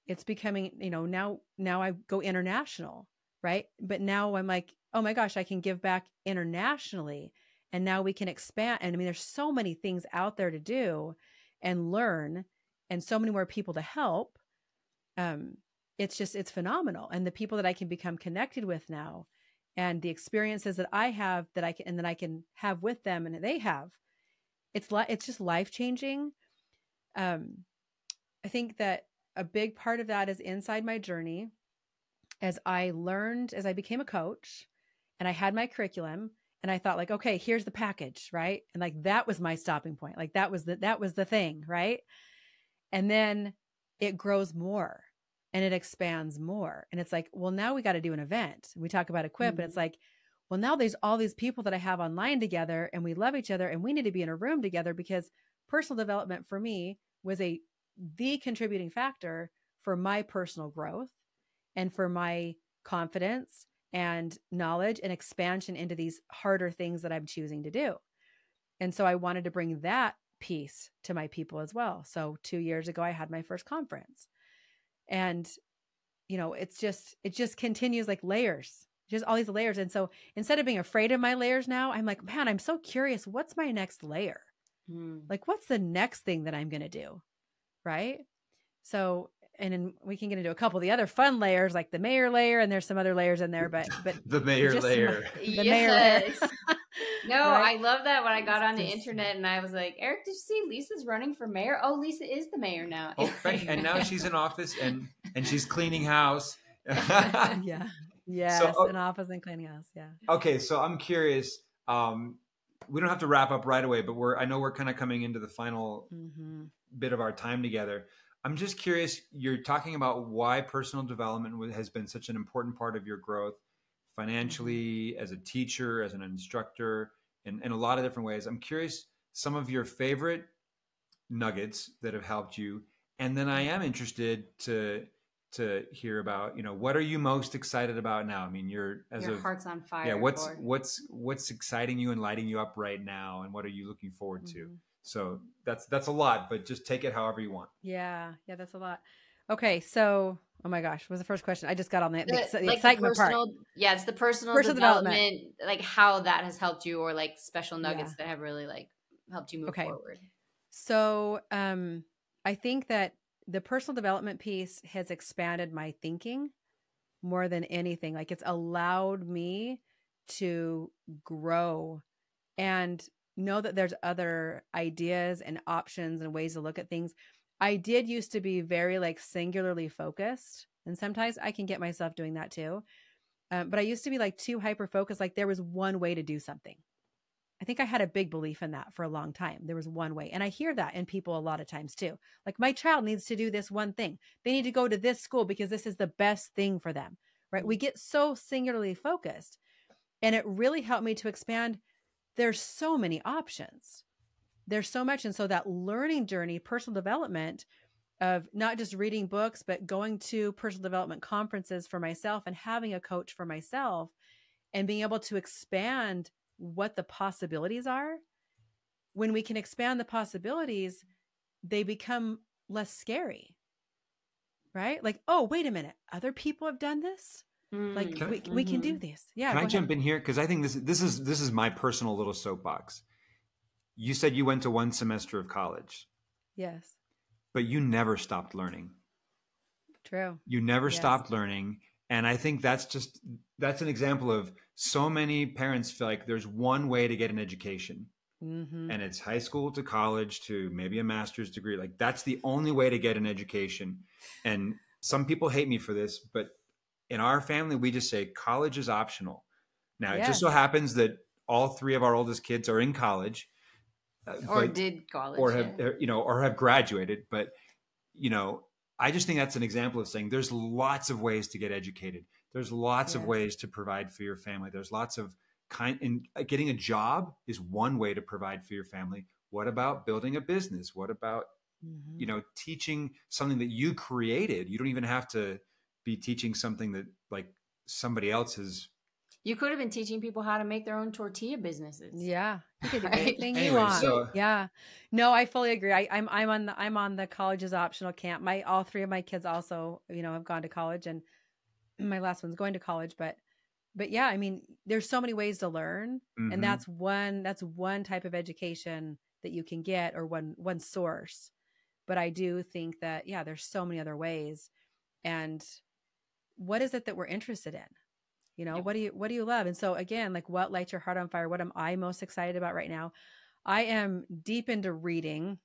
It's becoming, now I go international, right? But now I'm oh my gosh, I can give back internationally. And now we can expand. And there's so many things out there to do and learn, and so many more people to help. It's phenomenal. And the people that I can become connected with now, and the experiences that I have that I can have with them and they have, it's just life-changing. I think that a big part of that is inside my journey, as I became a coach, and I had my curriculum, and I thought okay, here's the package, right? And that was my stopping point. That was the thing, right? And then it grows more, and it expands more. And it's well, now we got to do an event. We talk about Equip, mm-hmm. and it's well, now there's all these people that I have online together, and we love each other, and we need to be in a room together, because personal development for me was the contributing factor for my personal growth and for my confidence and knowledge and expansion into these harder things that I'm choosing to do. And so I wanted to bring that piece to my people as well. So 2 years ago, I had my first conference, and, it just continues layers, just all these layers. And so instead of being afraid of my layers now, I'm man, I'm so curious. What's my next layer? What's the next thing that I'm going to do? Right. So, and then we can get into a couple of the other fun layers, like the mayor layer, and there's some other layers in there, but the mayor layer, mayor layer. No, right? I love that. When I got on the internet and I was like, Eric, did you see Lisa's running for mayor? Oh, Lisa is the mayor now. Oh, right. And now she's in office and she's cleaning house. Yeah. Yes. So, in office and cleaning house. Yeah. Okay. So I'm curious, we don't have to wrap up right away, but I know we're kind of coming into the final mm-hmm. bit of our time together. I'm just curious, you're talking about why personal development has been such an important part of your growth financially, mm-hmm. as a teacher, as an instructor, in a lot of different ways. I'm curious, some of your favorite nuggets that have helped you. And then I am interested to hear about, what are you most excited about now? Your heart's on fire. Yeah. What's exciting you and lighting you up right now? And what are you looking forward to? Mm-hmm. So that's a lot, but just take it however you want. Yeah. Yeah. That's a lot. Okay. So, oh my gosh, what was the first question? I just got on the Like the excitement part. personal, yeah, it's the personal Personal development. development, like how that has helped you, or like special Yeah. nuggets that have really like helped you move Okay. forward. So, I think that the personal development piece has expanded my thinking more than anything. Like it's allowed me to grow and know that there's other ideas and options and ways to look at things. I did used to be very like singularly focused, and sometimes I can get myself doing that too. But I used to be like too hyper focused. Like there was one way to do something. I think I had a big belief in that for a long time. There was one way. And I hear that in people a lot of times too. Like my child needs to do this one thing. They need to go to this school because this is the best thing for them, right? We get so singularly focused, and it really helped me to expand. There's so many options. There's so much. And so that learning journey, personal development of not just reading books, but going to personal development conferences for myself and having a coach for myself and being able to expand what the possibilities are. When we can expand the possibilities, they become less scary, right? Like, oh, wait a minute, other people have done this. Like we can do this. Yeah. Can I go jump ahead. in here? Because I think this is my personal little soapbox. You said you went to one semester of college, Yes. but you never stopped learning. True. You never Yes. stopped learning. And I think that's an example of so many parents feel like there's one way to get an education. Mm-hmm. And it's high school to college to maybe a master's degree. Like that's the only way to get an education. And some people hate me for this, but in our family, we just say college is optional. Now, it just so Yes. happens that all three of our oldest kids are in college, Or did college, or have or have graduated. But I just think that's an example of saying there's lots of ways to get educated. There's lots of Yes. ways to provide for your family. There's lots of and getting a job is one way to provide for your family. What about building a business? What about teaching something that you created? You don't even have to be teaching something that like somebody else has. You could have been teaching people how to make their own tortilla businesses. Yeah, you can do Right? anything you Anyway, want. so Yeah, no, I fully agree. I'm on the college's optional camp. All three of my kids also have gone to college, and my last one's going to college. But yeah, I mean, there's so many ways to learn, and that's one type of education that you can get, or one source. But I do think that there's so many other ways. And what is it that we're interested in? What do you love? And so again, like what lights your heart on fire? What am I most excited about right now? I am deep into reading.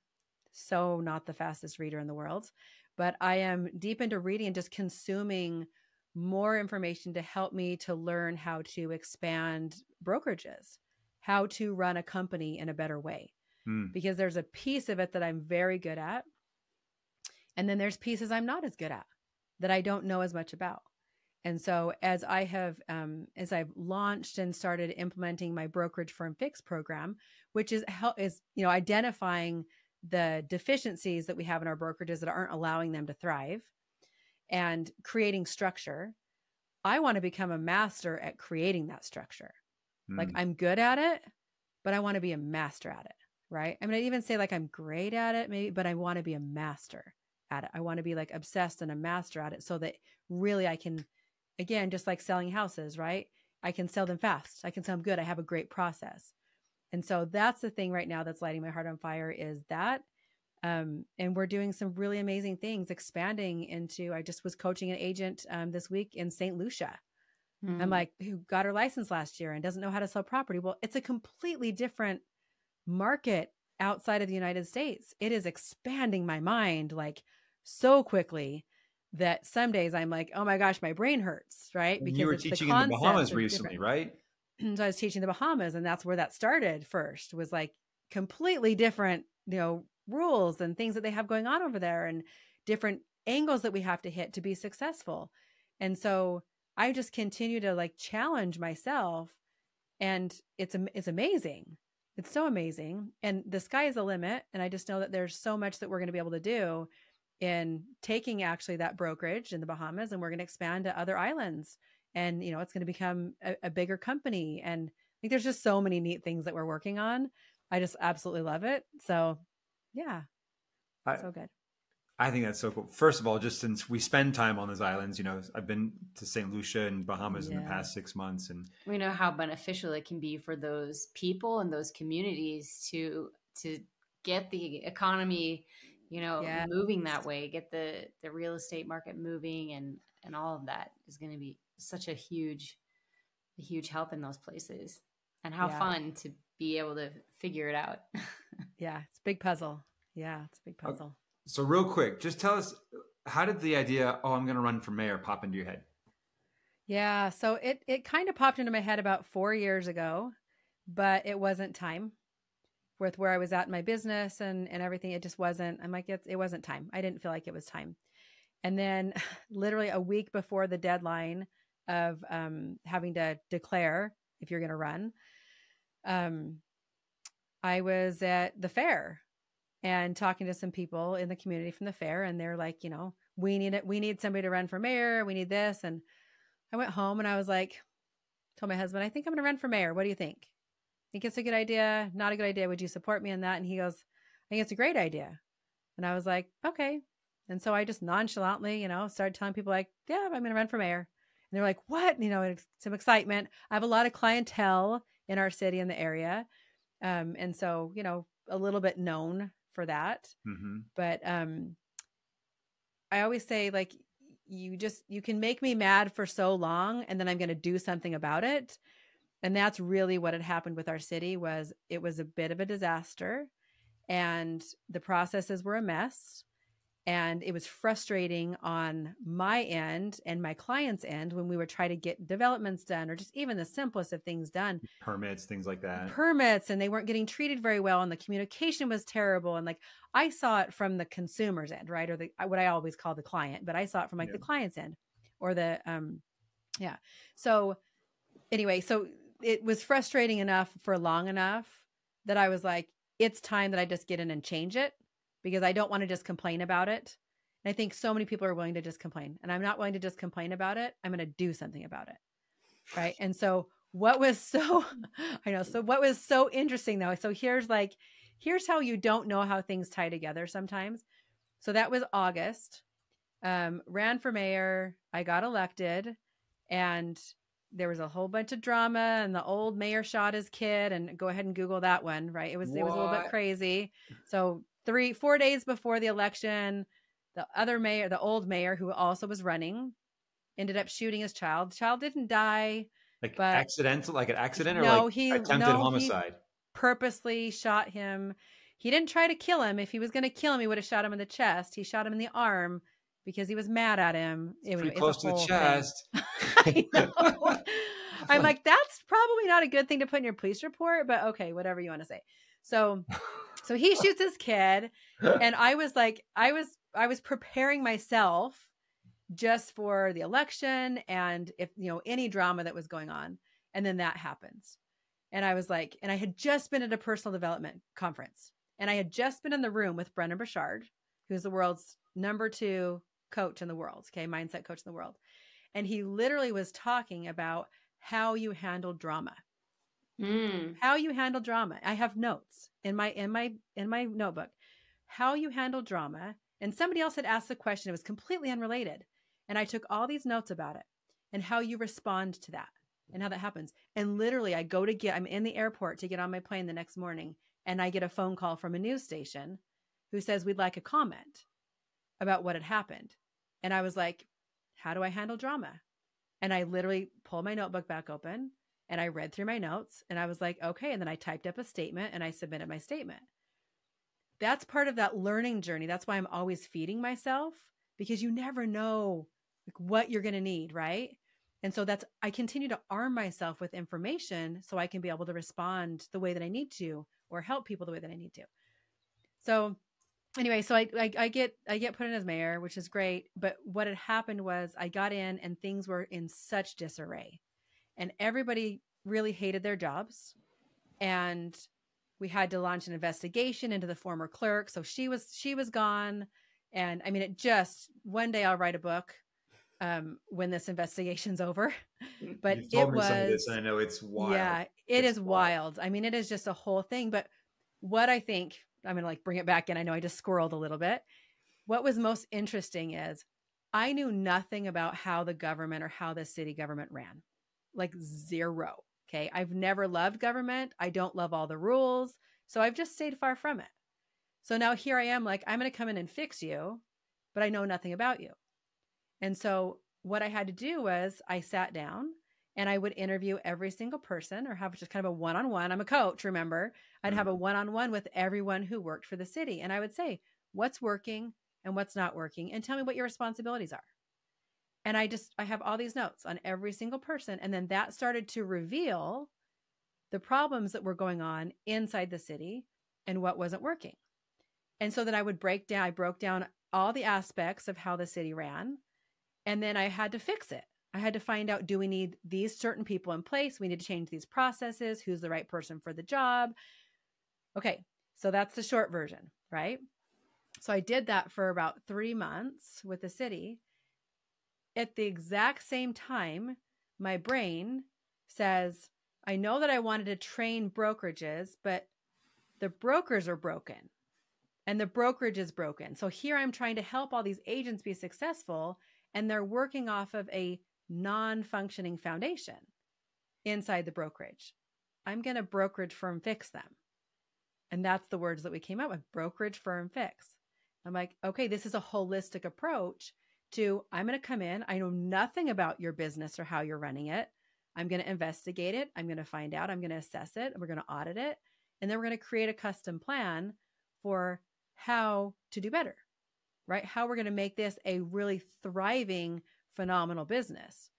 So not the fastest reader in the world, but I am deep into reading and just consuming more information to help me to learn how to expand brokerages, how to run a company in a better way. Because there's a piece of it that I'm very good at. And then there's pieces I'm not as good at that I don't know as much about. And so as I've launched and started implementing my brokerage firm fix program, which is identifying the deficiencies that we have in our brokerages that aren't allowing them to thrive and creating structure, I want to become a master at creating that structure. Like I'm good at it, but I want to be a master at it. Right. I mean, I'd even say like I'm great at it maybe, but I want to be a master at it. I want to be like obsessed and a master at it so that really I can, again, just like selling houses, right? I can sell them fast. I can sell them good. I have a great process. And so that's the thing right now that's lighting my heart on fire is that. And we're doing some really amazing things, expanding into, I just was coaching an agent this week in St. Lucia. I'm like, who got her license last year and doesn't know how to sell property. Well, it's a completely different market outside of the United States. It is expanding my mind like so quickly that some days I'm like, oh my gosh, my brain hurts, right? Because you were teaching in the Bahamas recently, right? So I was teaching the Bahamas, and that's where that started first, was like completely different, rules and things that they have going on over there and different angles that we have to hit to be successful. And so I just continue to like challenge myself, and it's amazing. It's so amazing. And the sky is the limit. And I just know that there's so much that we're going to be able to do in taking actually that brokerage in the Bahamas, and we're going to expand to other islands. And, it's going to become a bigger company. And I think there's just so many neat things that we're working on I just absolutely love it. So yeah, I, so good. I think that's so cool. First of all, just since we spend time on those islands, I've been to St. Lucia and Bahamas in the Yeah. past 6 months, and We know how beneficial it can be for those people and those communities to get the economy, Yeah. moving that way, get the real estate market moving, and all of that is going to be such a huge help in those places. And how Yeah. fun to be able to figure it out. Yeah. It's a big puzzle. Yeah. It's a big uh, puzzle. so real quick, just tell us, how did the idea, oh, I'm going to run for mayor, pop into your head? Yeah. So it kind of popped into my head about 4 years ago, but it wasn't time with where I was at in my business and everything. It just wasn't, I'm like, it wasn't time. I didn't feel like it was time. And then literally a week before the deadline of having to declare if you're going to run, um, I was at the fair and talking to some people in the community from the fair. And they're like, we need it. We need somebody to run for mayor. We need this. And I went home and I was like, told my husband, I think I'm going to run for mayor. What do you think? Think it's a good idea? Not a good idea? Would you support me in that? And he goes, I think it's a great idea. And I was like, okay. And so I just nonchalantly, started telling people like, yeah, I'm going to run for mayor. And they're like, what? Some excitement. I have a lot of clientele in our city in the area. And so, a little bit known for that. Mm-hmm. But I always say like, you can make me mad for so long and then I'm going to do something about it. And that's really what had happened with our city. It was a bit of a disaster and the processes were a mess. And it was frustrating on my end and my client's end when we were trying to get developments done or just even the simplest of things done. Permits, things like that. And they weren't getting treated very well and the communication was terrible. And like I saw it from the consumer's end, right? Or what I always call the client, but I saw it from like the client's end or the yeah. So anyway, so it was frustrating enough for long enough that I was like, it's time that I just get in and change it because I don't want to just complain about it. And I think so many people are willing to just complain and I'm not willing to just complain about it. I'm going to do something about it. Right. And so what was so interesting though. So here's how you don't know how things tie together sometimes. So that was August, ran for mayor. I got elected and there was a whole bunch of drama and the old mayor shot his kid and go ahead and Google that one. Right. It was a little bit crazy. So 4 days before the election, the old mayor who also was running ended up shooting his child. The child didn't die. Like but accidental, like an accident or no, like he attempted homicide? He purposely shot him. He didn't try to kill him. If he was going to kill him, he would have shot him in the chest. He shot him in the arm because he was mad at him. Pretty close to the chest. I know. I'm like, that's probably not a good thing to put in your police report, but okay, whatever you want to say. So he shoots his kid, and I was like, I was preparing myself just for the election and if any drama that was going on, and then that happens. And I was like, and I had just been at a personal development conference, and I had just been in the room with Brendan Burchard, who's the world's number 2 coach in the world, mindset coach in the world. And he literally was talking about how you handle drama. How you handle drama. I have notes in my notebook. How you handle drama. And somebody else had asked the question. It was completely unrelated. And I took all these notes about it and how you respond to that and how that happens. And literally I'm in the airport to get on my plane the next morning. And I get a phone call from a news station who says, we'd like a comment about what had happened. And I was like, how do I handle drama? And I literally pulled my notebook back open and I read through my notes and I was like, okay. And then I typed up a statement and I submitted my statement. That's part of that learning journey. That's why I'm always feeding myself, because you never know what you're going to need. Right. And so I continue to arm myself with information so I can be able to respond the way that I need to or help people the way that I need to. So anyway, so I get put in as mayor, which is great. But what had happened was I got in and things were in such disarray and everybody really hated their jobs. And we had to launch an investigation into the former clerk. So she was gone. And I mean, it just, one day I'll write a book when this investigation's over. But You've told me some of this, and I know it's wild. Yeah, it's wild. I mean, it is just a whole thing. But what I think, I'm going to like bring it back in. I know I just squirreled a little bit. What was most interesting is I knew nothing about how the government or how the city government ran, like zero. Okay. I've never loved government. I don't love all the rules. So I've just stayed far from it. So now here I am, like, I'm going to come in and fix you, but I know nothing about you. And so what I had to do was I sat down and I would interview every single person or have just kind of a one-on-one. I'm a coach, remember? I'd have a one-on-one with everyone who worked for the city. And I would say, what's working and what's not working? And tell me what your responsibilities are. And I have all these notes on every single person. And then that started to reveal the problems that were going on inside the city and what wasn't working. And so then I broke down all the aspects of how the city ran. And then I had to fix it. I had to find out, do we need these certain people in place? We need to change these processes. Who's the right person for the job? Okay. So that's the short version, right? So I did that for about 3 months with the city. At the exact same time, my brain says, I know that I wanted to train brokerages, but the brokers are broken and the brokerage is broken. So here I'm trying to help all these agents be successful, and they're working off of a non-functioning foundation inside the brokerage. I'm going to brokerage firm fix them. And that's the words that we came up with, brokerage firm fix. I'm like, okay, this is a holistic approach to, I'm going to come in. I know nothing about your business or how you're running it. I'm going to investigate it. I'm going to find out. I'm going to assess it. We're going to audit it. And then we're going to create a custom plan for how to do better, right? How we're going to make this a really thriving, phenomenal business.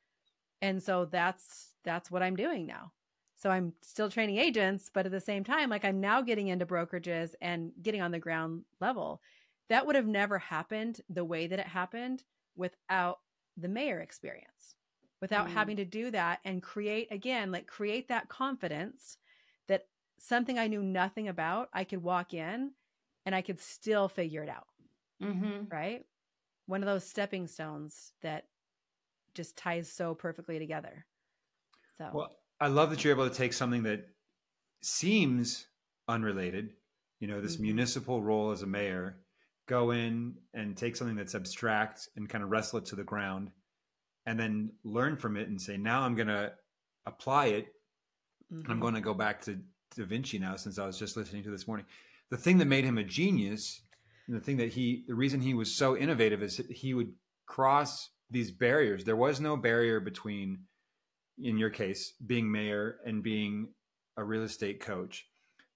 And so that's what I'm doing now. So I'm still training agents, but at the same time, like, I'm now getting into brokerages and getting on the ground level. That would have never happened the way that it happened without the mayor experience, without having to do that and create that confidence that something I knew nothing about, I could walk in and I could still figure it out. Right? One of those stepping stones that just ties so perfectly together. So, well, I love that you're able to take something that seems unrelated, this municipal role as a mayor, go in and take something that's abstract and kind of wrestle it to the ground, and then learn from it and say, now I'm going to apply it. I'm going to go back to Da Vinci now, since I was just listening to this morning. The thing that made him a genius, and the reason he was so innovative, is that he would cross these barriers. There was no barrier between, in your case, being mayor and being a real estate coach.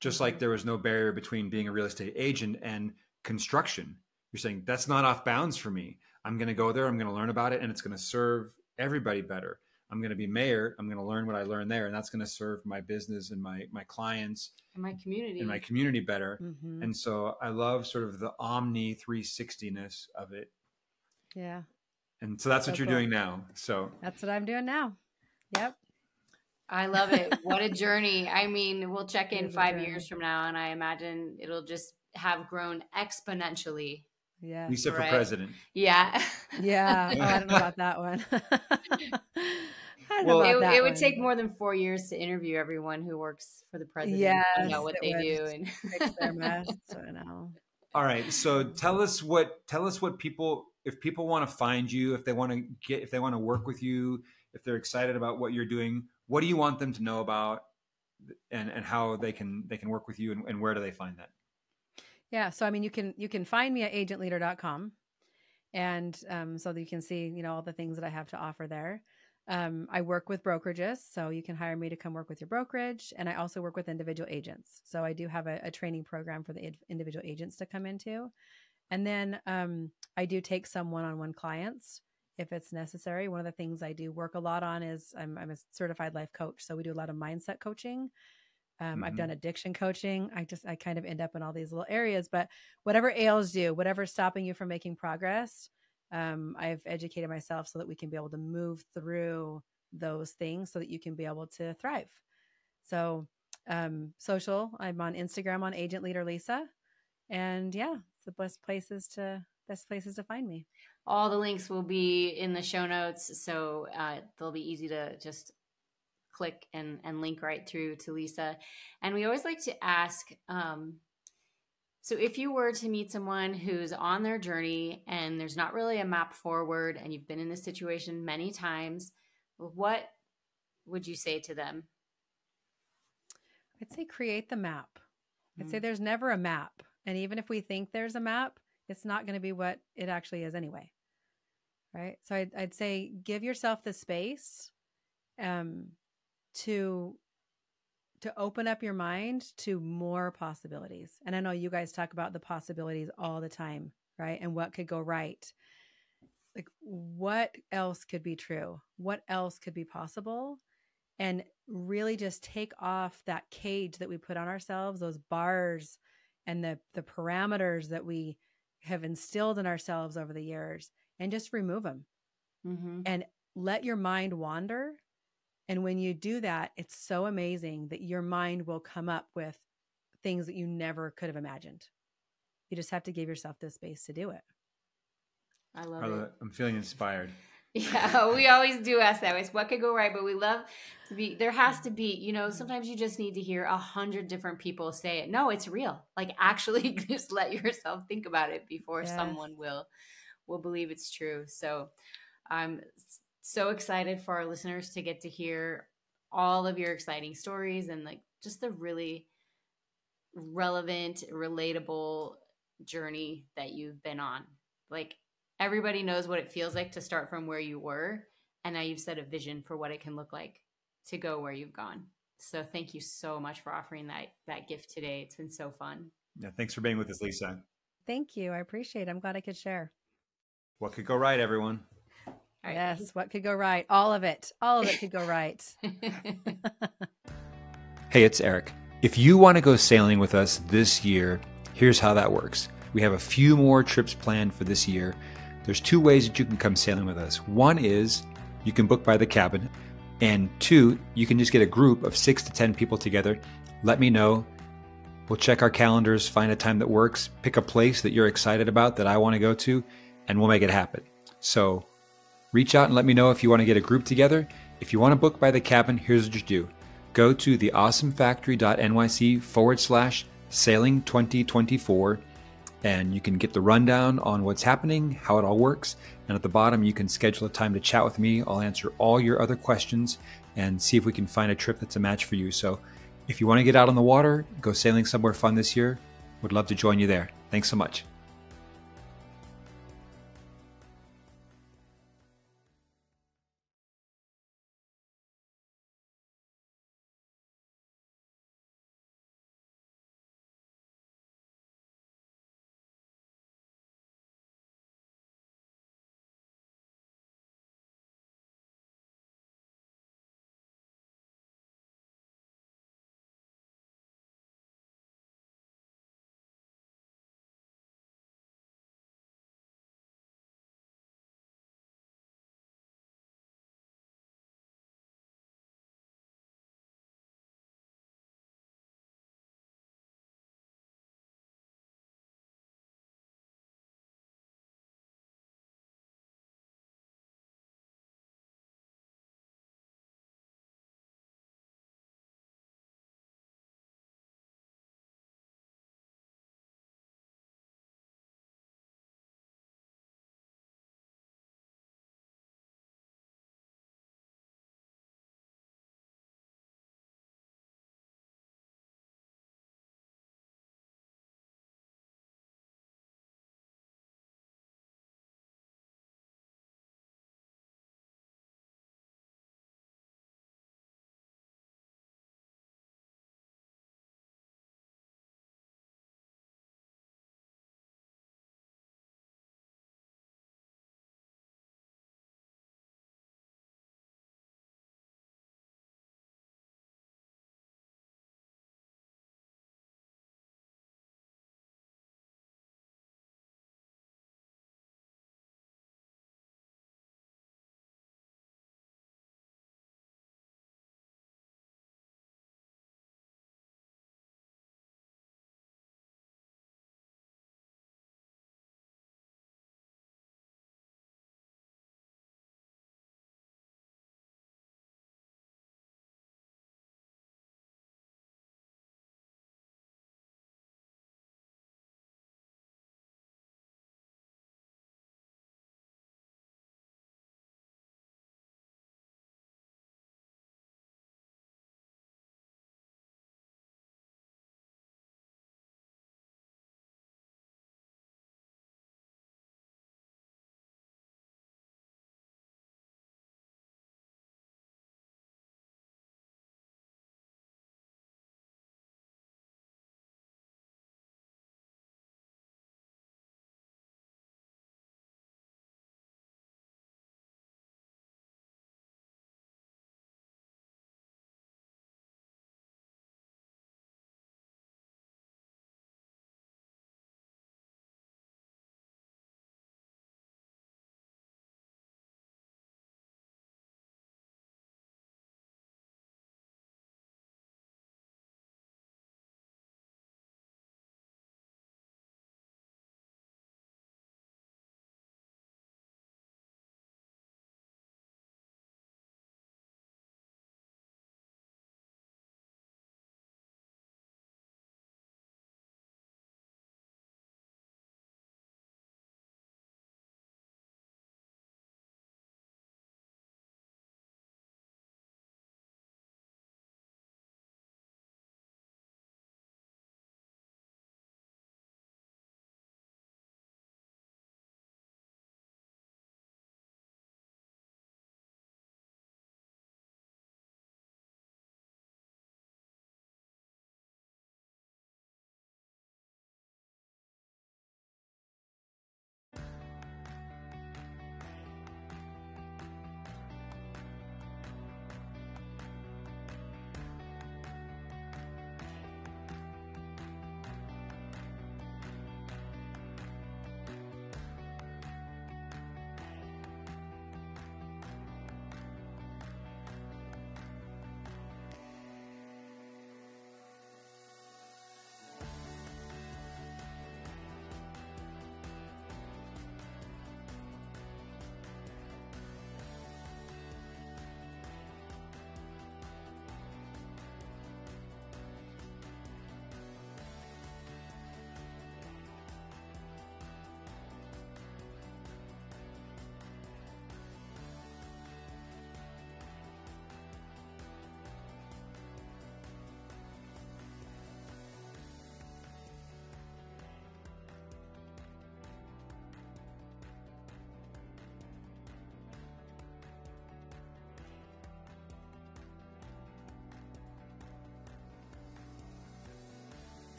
Just like there was no barrier between being a real estate agent and construction. You're saying, that's not off bounds for me. I'm going to go there. I'm going to learn about it, and it's going to serve everybody better. I'm going to be mayor. I'm going to learn what I learned there, and that's going to serve my business and my clients and my community better. And so I love sort of the omni 360ness of it. Yeah. And so that's what you're doing now. So that's what I'm doing now. Yep. I love it. What a journey. I mean, we'll check in 5 years from now, and I imagine it'll just have grown exponentially. Yeah. Lisa for president. Yeah. Yeah. Oh, I don't know about that one. It would take more than 4 years to interview everyone who works for the president. Yes, and know what they do and fix their mess. I know. All right. So tell us what people, if people want to find you, if they want to work with you, if they're excited about what you're doing, what do you want them to know about, and how they can work with you, and where do they find that? Yeah. So, I mean, you can find me at agentleader.com, and so that you can see, all the things that I have to offer there. I work with brokerages, so you can hire me to come work with your brokerage. And I also work with individual agents. So I do have a training program for the individual agents to come into. And then I do take some one-on-one clients if it's necessary. One of the things I do work a lot on is I'm a certified life coach. So we do a lot of mindset coaching. I've done addiction coaching. I kind of end up in all these little areas, but whatever ails you, whatever's stopping you from making progress, I've educated myself so that we can be able to move through those things so that you can be able to thrive. So, social, I'm on Instagram on Agent Leader Lisa, and yeah, it's the best places to find me. All the links will be in the show notes, so they'll be easy to just click and link right through to Lisa. And we always like to ask, so if you were to meet someone who's on their journey and there's not really a map forward, and you've been in this situation many times, what would you say to them? I'd say create the map. I'd say there's never a map. And even if we think there's a map, it's not going to be what it actually is anyway. Right. So I'd say give yourself the space to open up your mind to more possibilities. And I know you guys talk about the possibilities all the time, right? And what could go right. Like, what else could be true? What else could be possible? And really just take off that cage that we put on ourselves, those bars and the parameters that we have instilled in ourselves over the years, and just remove them and let your mind wander. And when you do that, it's so amazing that your mind will come up with things that you never could have imagined. You just have to give yourself the space to do it. I love it. I'm feeling inspired. Yeah, we always do ask that. It's what could go right, but we love to be, there has to be, you know, sometimes you just need to hear 100 different people say it. No, it's real. Like, actually just let yourself think about it before someone will believe it's true. So I'm so excited for our listeners to get to hear all of your exciting stories and like just the really relevant, relatable journey that you've been on. Like, everybody knows what it feels like to start from where you were, and now you've set a vision for what it can look like to go where you've gone. So thank you so much for offering that gift today. It's been so fun. Yeah, thanks for being with us, Lisa. Thank you. I appreciate it. I'm glad I could share. What could go right, everyone? Right. Yes, what could go right? All of it. All of it could go right. Hey, it's Eric. If you want to go sailing with us this year, here's how that works. We have a few more trips planned for this year. There's 2 ways that you can come sailing with us. One is you can book by the cabin, and 2, you can just get a group of 6 to 10 people together. Let me know. We'll check our calendars, find a time that works, pick a place that you're excited about that I want to go to, and we'll make it happen. So reach out and let me know if you want to get a group together. If you want to book by the cabin, here's what you do. Go to theawesomefactory.nyc/sailing 2024. And you can get the rundown on what's happening, how it all works. And at the bottom, you can schedule a time to chat with me. I'll answer all your other questions and see if we can find a trip that's a match for you. So if you want to get out on the water, go sailing somewhere fun this year, would love to join you there. Thanks so much.